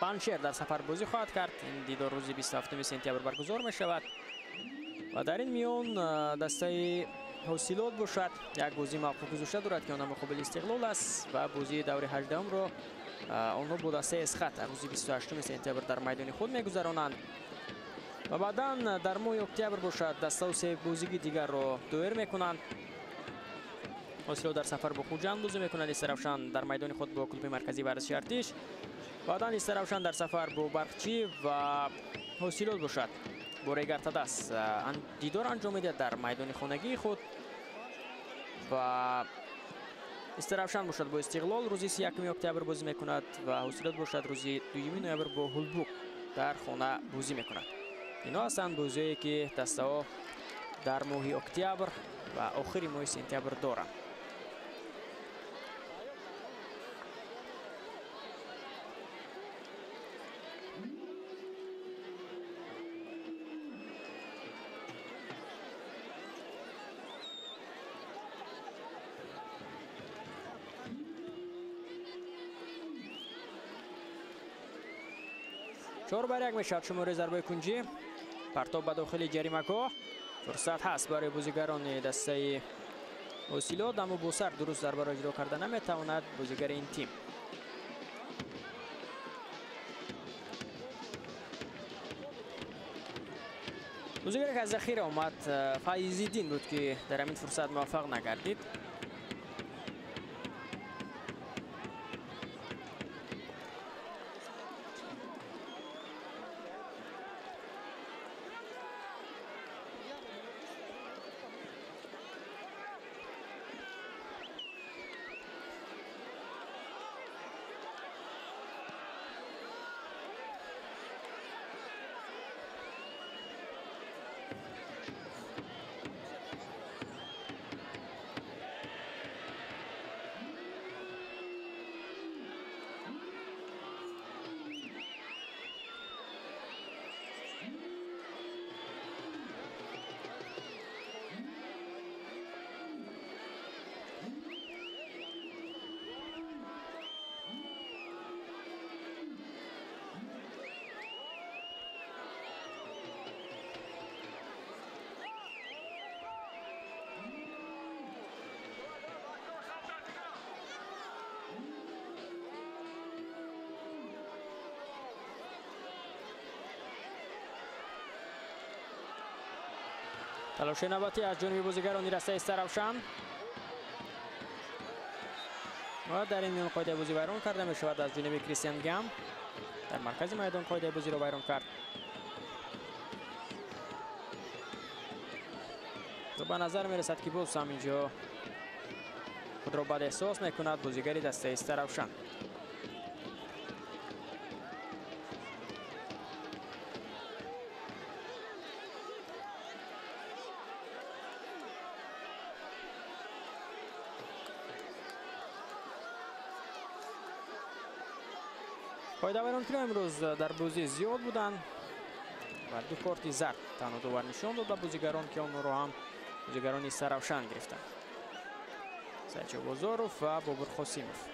پنچر در سفر بازی خواهد کرد. این دیدار روز 27 سپتامبر برگزار می شود و در این میان دسته اوسیلوت باشد یک بازی موقوف گذاشته دارد که آن مقابل استقلال است و بازی دور 18 را آنها با دسته اسخط در روز 28 سپتامبر در میدان خود میگذرانند و بعدا در ماه اکتبر باشد دسته و سه بازی دیگر را دایر میکنند. اوسیلوت در سفر با خوجند بازی میکنند. استراوشان در میدان خود با کلوب مرکزی ورزشی ارتش. بعدا استراوشان در سفر با برقچی و اوسیلوت باشد برای گرتدست دیدار انجام میده در میدان خانگی خود و استراوشان باشد با استقلال روزی 31 اکتبر بازی میکند و اوسیلوت باشد روزی 2 نوامبر با هولبوک در خانه بازی میکند. اینا هستند بازی‌هایی که دسته ها در ماه اکتبر و آخر ماه سپتامبر دارند. چهار بر یک میشد شماره ضربه کنجی. پرتاب به داخل جریمه‌گاه. فرصت هست برای بازیگران دسته اوسیلوت اما با سر درست ضربه را اجرا کرده نمیتواند بازیگر این تیم. بازیگری که از ذخیره آمد فایزالدین بود که در همین فرصت موفق نگردید. تلاش نوبتی از جانب بازیگران رسته استراوشان و در این میان قاعده بازی ویران کرده می شود از جانب کریستیان گام. در مرکز میدان قاعده بازی را ویران کرد و به نظر می رسد که باز هم اینجا خود را بد احساس می کند بازیگری دسته استراوشان. قاعده ویران کنان امروز در بازی زیاد بودند و دو کارت زرد تنها دوبار نشان داد به بازیگران که آن را هم بازیگران استراوشان گرفتند. سرچو بازاروف و بابر خاسیموف.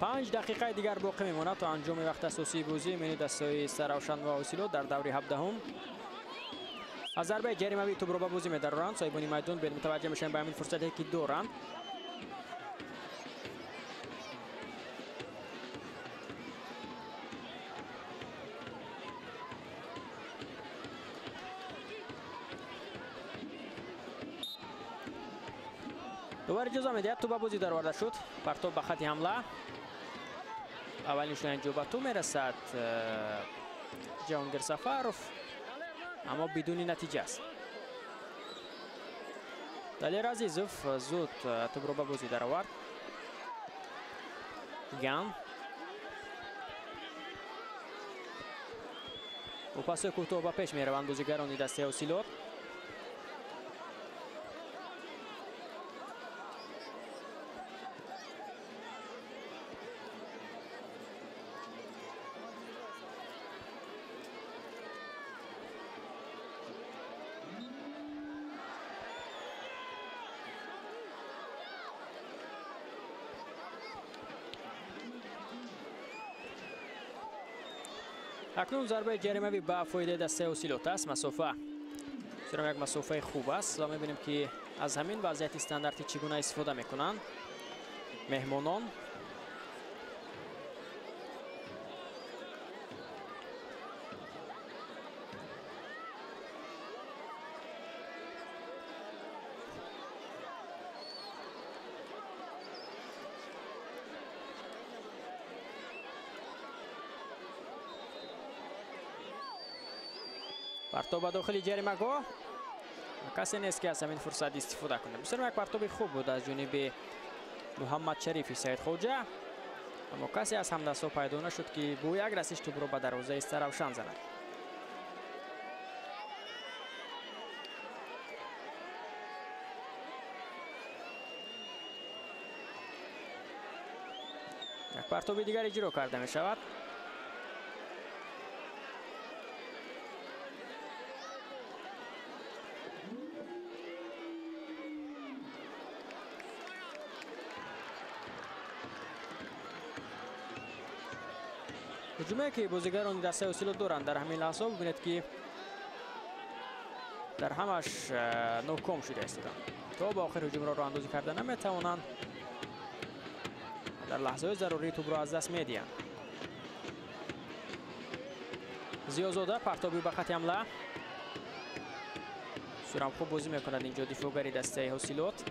پنج دقیقه دیگر باقی میماند تا انجام وقت اساسی بازی میان دستای استراوشان و اوسیلوت در دوره 17 از ضربه جریمه‌ای توپ را به بازی می‌دارند. صاحبان میدان به متوجه میشن به همین فرصتی که دارند. دوباره اجازه میدهد توپ به بازی درآورده شد. پرتاب به خط حمله. اولین شوت اینجا به تو میرسد جهانگیر سفروف اما بدون نتیجه است. دلیر عزیزوف زود توپ را به بازی درآورد. گام و پاس کوتاه به پیش میروند بازیگران دسته اوسیلوت. اکنون ضربه جریمه‌ای به فایده دسته اوسیلوت است. مسافه یک مسافه خوب است و می‌بینیم که از همین وضعیت استانداردی چگونه استفاده می‌کنند مهمانان. پرتاب به داخل جریمه‌گاه کسی نیست که از همین فرصت استفاده کنه. بسیار یک پرتاب خوب بود از جانب محمد شریفی سید خوجه اما کسی از همدست‌ها پیدا نشد که با یک رسش توپ را به دروازه استراوشان زند. پرتابی دیگر اجرا کرده می شود. هجومی که بازیگران دسته اوسیلوت دارند در همین لحظه ببینید که در همش ناکام شده هستند. تا به آخر هجوم را اندازی کرده نمیتوانند. در لحظه ضروری توپ را از دست میدهند. زیازاده پرتابی به خط حمله. سورم خوب بازی میکند اینجا دفاعگری دسته اوسیلوت.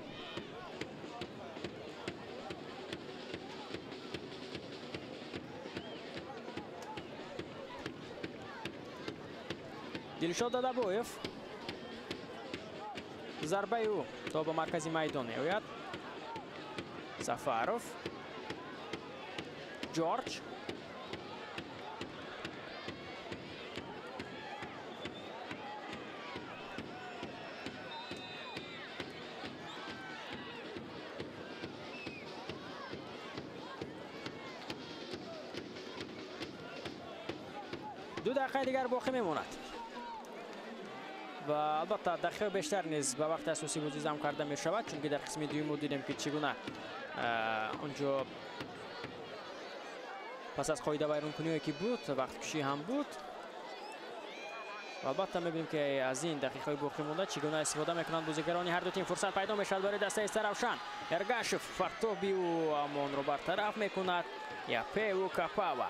دلشاد دادابویف ضربه او تا به مرکزی میدان میآید. سفاروف جورج دو دقیقه دیگر باقی میماند و البته دقیقه بیشتر نیز به وقت اساسی بازی ضم کرده می شود، چون که در قسم دوم دیدیم که چگونه اونجا پس از قاعده ویرانکنی که بود وقت کشی هم بود. و البته میبینیم که از این دقیقه باقی مونده چگونه استفاده میکنند بازیگران هر دو تیم. فرصت پیدا میشد برای دسته استراوشان. ارگاشف پرتابی و امان رو برطرف میکند. یا پیو کپاوا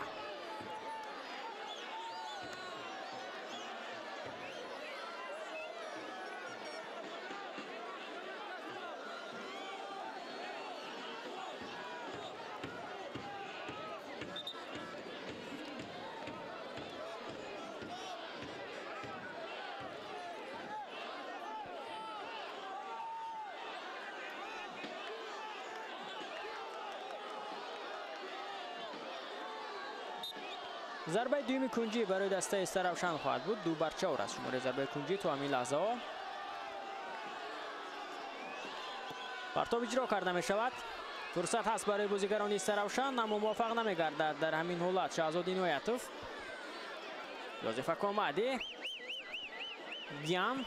ضربه دومی کنجی برای دسته استراوشان خواهد بود. دو بر 4 است شماره ضربه کنجی تو همین لحظه ها. پرتاب اجرا کرده می شود. فرصت هست برای بازیگران استراوشان اما موفق نمی گردد در همین حالت. شهزاد اینویتوف یوزف اکامادی بیام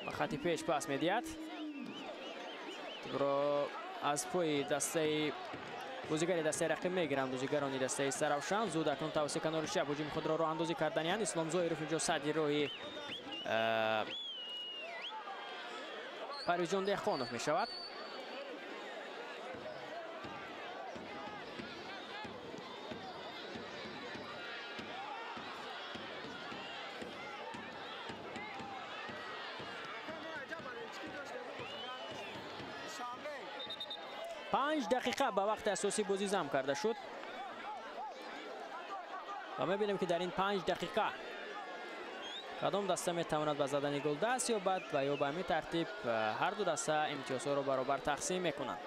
به خط پیش پاس میدهد. رو از پای دسته بازیگر دسته رقیب میگیرند بازیگران دسته استراوشان. زود اکنون توسط کنار چپ هجوم خود را راه اندازی کردند. اسلام زاهرف اینجا صدی روی پریزون دهخانوف می شود. پنج دقیقه به وقت اساسی بازی ضم کرده شد و میبینیم که در این 5 دقیقه کدام دسته میتواند به زدن گل دست یابد و یا به همین ترتیب هر دو دسته امتیازها را برابر تقسیم میکنند.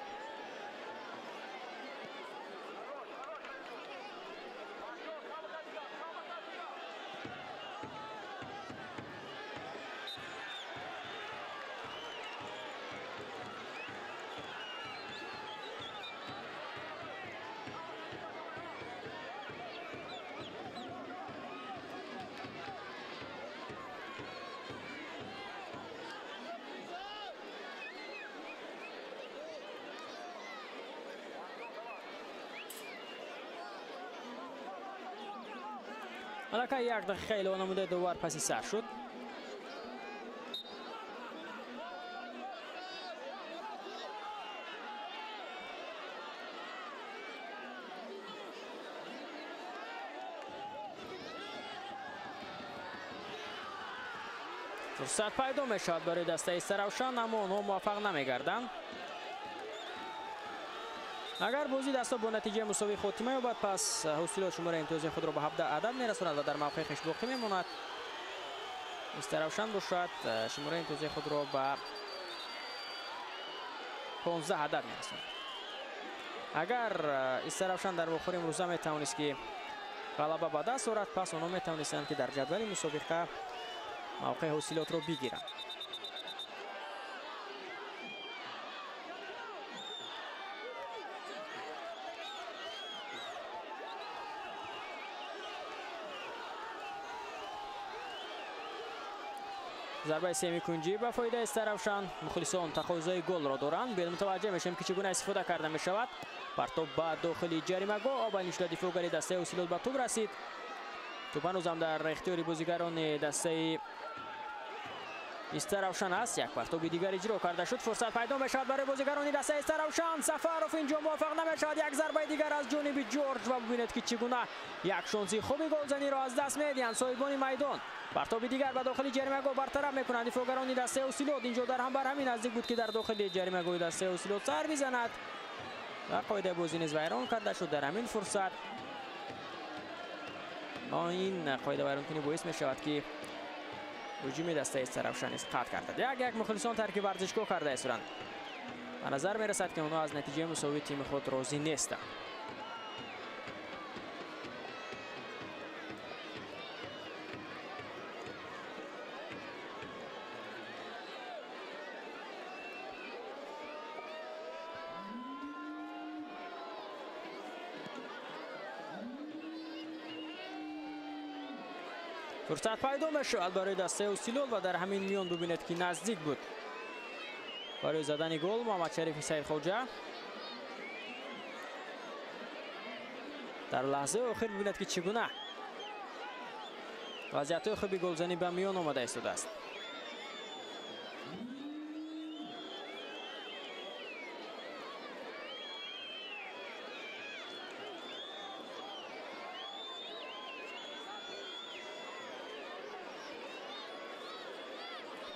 حالا یک دقیقه اعلام نموده دوبار پسی سر شد. فرصت پیدا میشد برای دسته استراوشان اما آنها موفق نمیگردند. اگر بازی دسته با نتیجه مساوی خاتمه یابد پس اوسیلوت شماره امتیازی خود را به 17 عدد میرساند و در موقع خویش باقی میماند. استراوشان باشد شماره امتیازی خود را به 15 عدد میرساند. اگر استراوشان در آخر امروزه میتوانست که غلبه به دست آورد پس آنها میتوانستند که در جدول مسابقه موقع اوسیلوت را بگیرند. ضربه سمی کنجی به فایده استراوشان. مخلصان تقاضای گل را دارند. بیل متوجه میشیم که چگونه استفاده کرده می شود. پرتاب به داخل جریمه گاه. آبانیشلا دفاعگری دسته اوسیلوت به توپ رسید. توپ هنوز هم در اختیار بازیگران دسته استراوشان است. یک پرتاب دیگر اجرا کرده شد. فرصت پیدا می شود برای بازیگران دسته استراوشان. سفروف اینجا موفق نمی شود. یک ضربه دیگر از جانب جورج و ببینید که چگونه یک شانسی خوبی گلزنی را از دست میدهند صاحبان میدان. پرتاب دیگر به داخل جریمه گاه برطرف میکنند دفاعگران دسته اوسیلوت. اینجا در هم بر همین نزدیک بود که در داخل جریمه گاه دسته اوسیلوت سر بزند. در قاعده بازی نیز ویران کرده شد در همین فرصت. این قاعده ویران کنی باعث می شود که هجوم دسته استراوشان قطع کرده. یک مخلصان ترکیب ورزشگاه کرده ایستند. به نظر می رسد که اونا از نتیجه مساوی تیم خود راضی نیستند. فرصت پیدا میشود برای دسته اوسیلوت و در همین میان ببینید که نزدیک بود برای زدن گل محمد شریف سید خوجه. در لحظه آخر ببینید که چگونه وضعیت خوبی گلزنی به میان آمده است.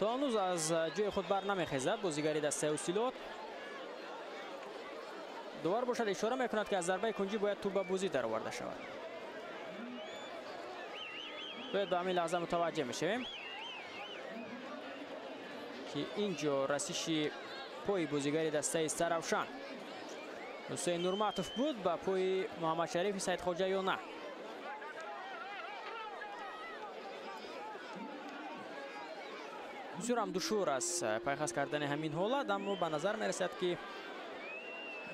تا هنوز از جای خود بر نمیخیزد بازیگری دسته اوسیلوت. دوباره باشد اشاره میکند که از ضربه کنجی باید توپ به بازی در آورده شود. باید به همین لحظه متوجه میشویم که اینجا رسیش پای بازیگری دسته استراوشان حسین نورماتوف بود به پای محمد شریف سید خوجه یا نه. بسیار هم دشوار است پیخست کردن همین حالت، اما به نظر میرسد که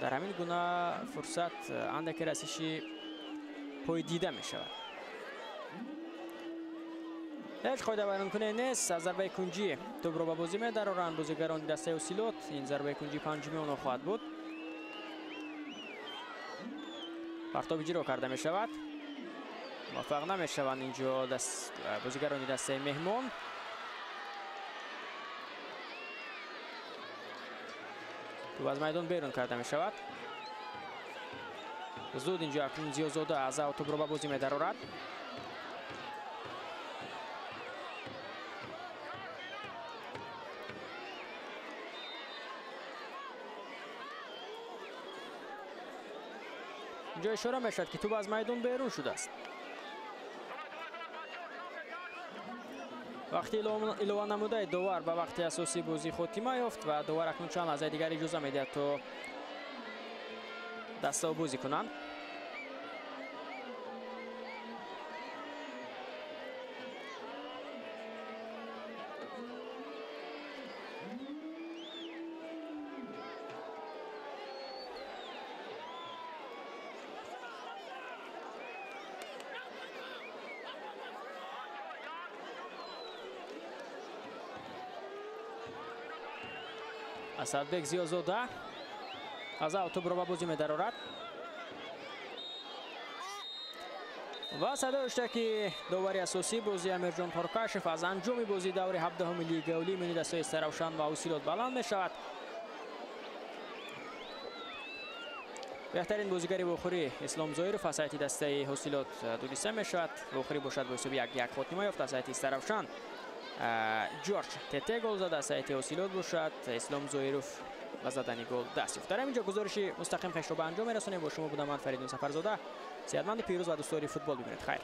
در همین گونه فرصت اندک رسیشی پای دیده می شود. هیچ قاعده بیان کنه نیست. از ضربه کنجی توپ را به بازی می درآورند بازیگران دسته اوسیلوت. این ضربه کنجی پنجمی آنها خواهد بود. پرتاب اجرا کرده می شود. موفق نمی شوند اینجا بازیگران دسته مهمان. توپ از میدان بیرون کرده می شود. زود اینجا اکنون زیازاده از توپ را به بازی می درآورد. اینجا اشاره می شود که توپ از میدان بیرون شده است. وقتی الوه نموده داور به وقت اساسی بازی خاتمه یافت و داور اکنون چند لحظه دیگر اجازه میده تا دسته بازی کنند. اسدبек زیازاده از توپ را به بازی می درآورد و صدا داشته که داوری اساسی بازی امیرجان ترکاشف از انجام بازی دور 17 لیگ اولی میان دسته استراوشان و اوسیلوت بلند می شود. بهترین بازیگر واخوری اسلام زایرف از سایت دسته اوسیلوت دولیسه می شود. واخوری باشد با حساب 1-1 خاتمه یافت از سایت استراوشان. جورج تته گل زد از سایت اوسیلوت باشد. اسلام زایروف و زدن گل دست یافت. در اینجا گزارش مستقیم خیش رو به انجام میرسونیم. با شما بودم من فریدون سفرزاده. صحتمند پیروز و دوستدار فوتبال ببینید. خیر.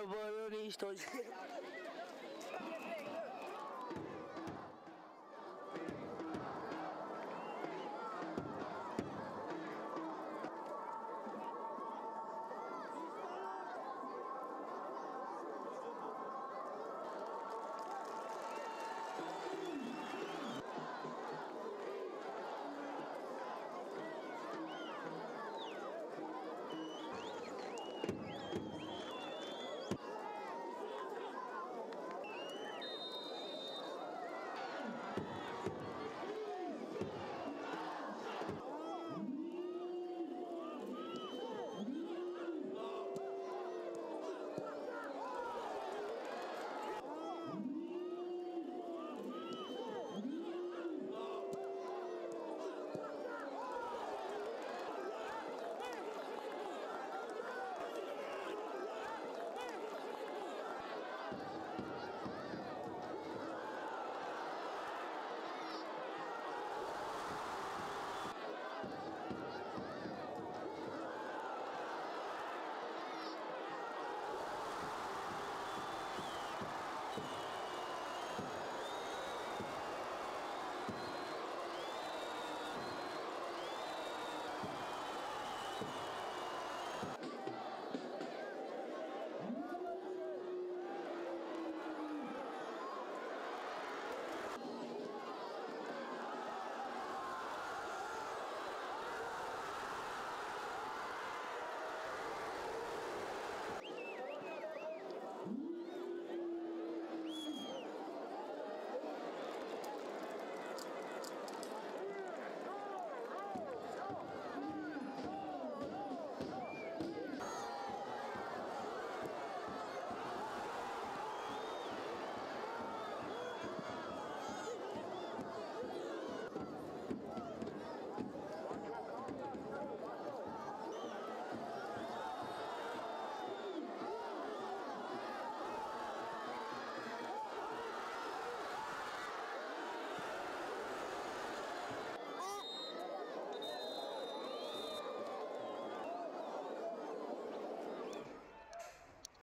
باران تاجیک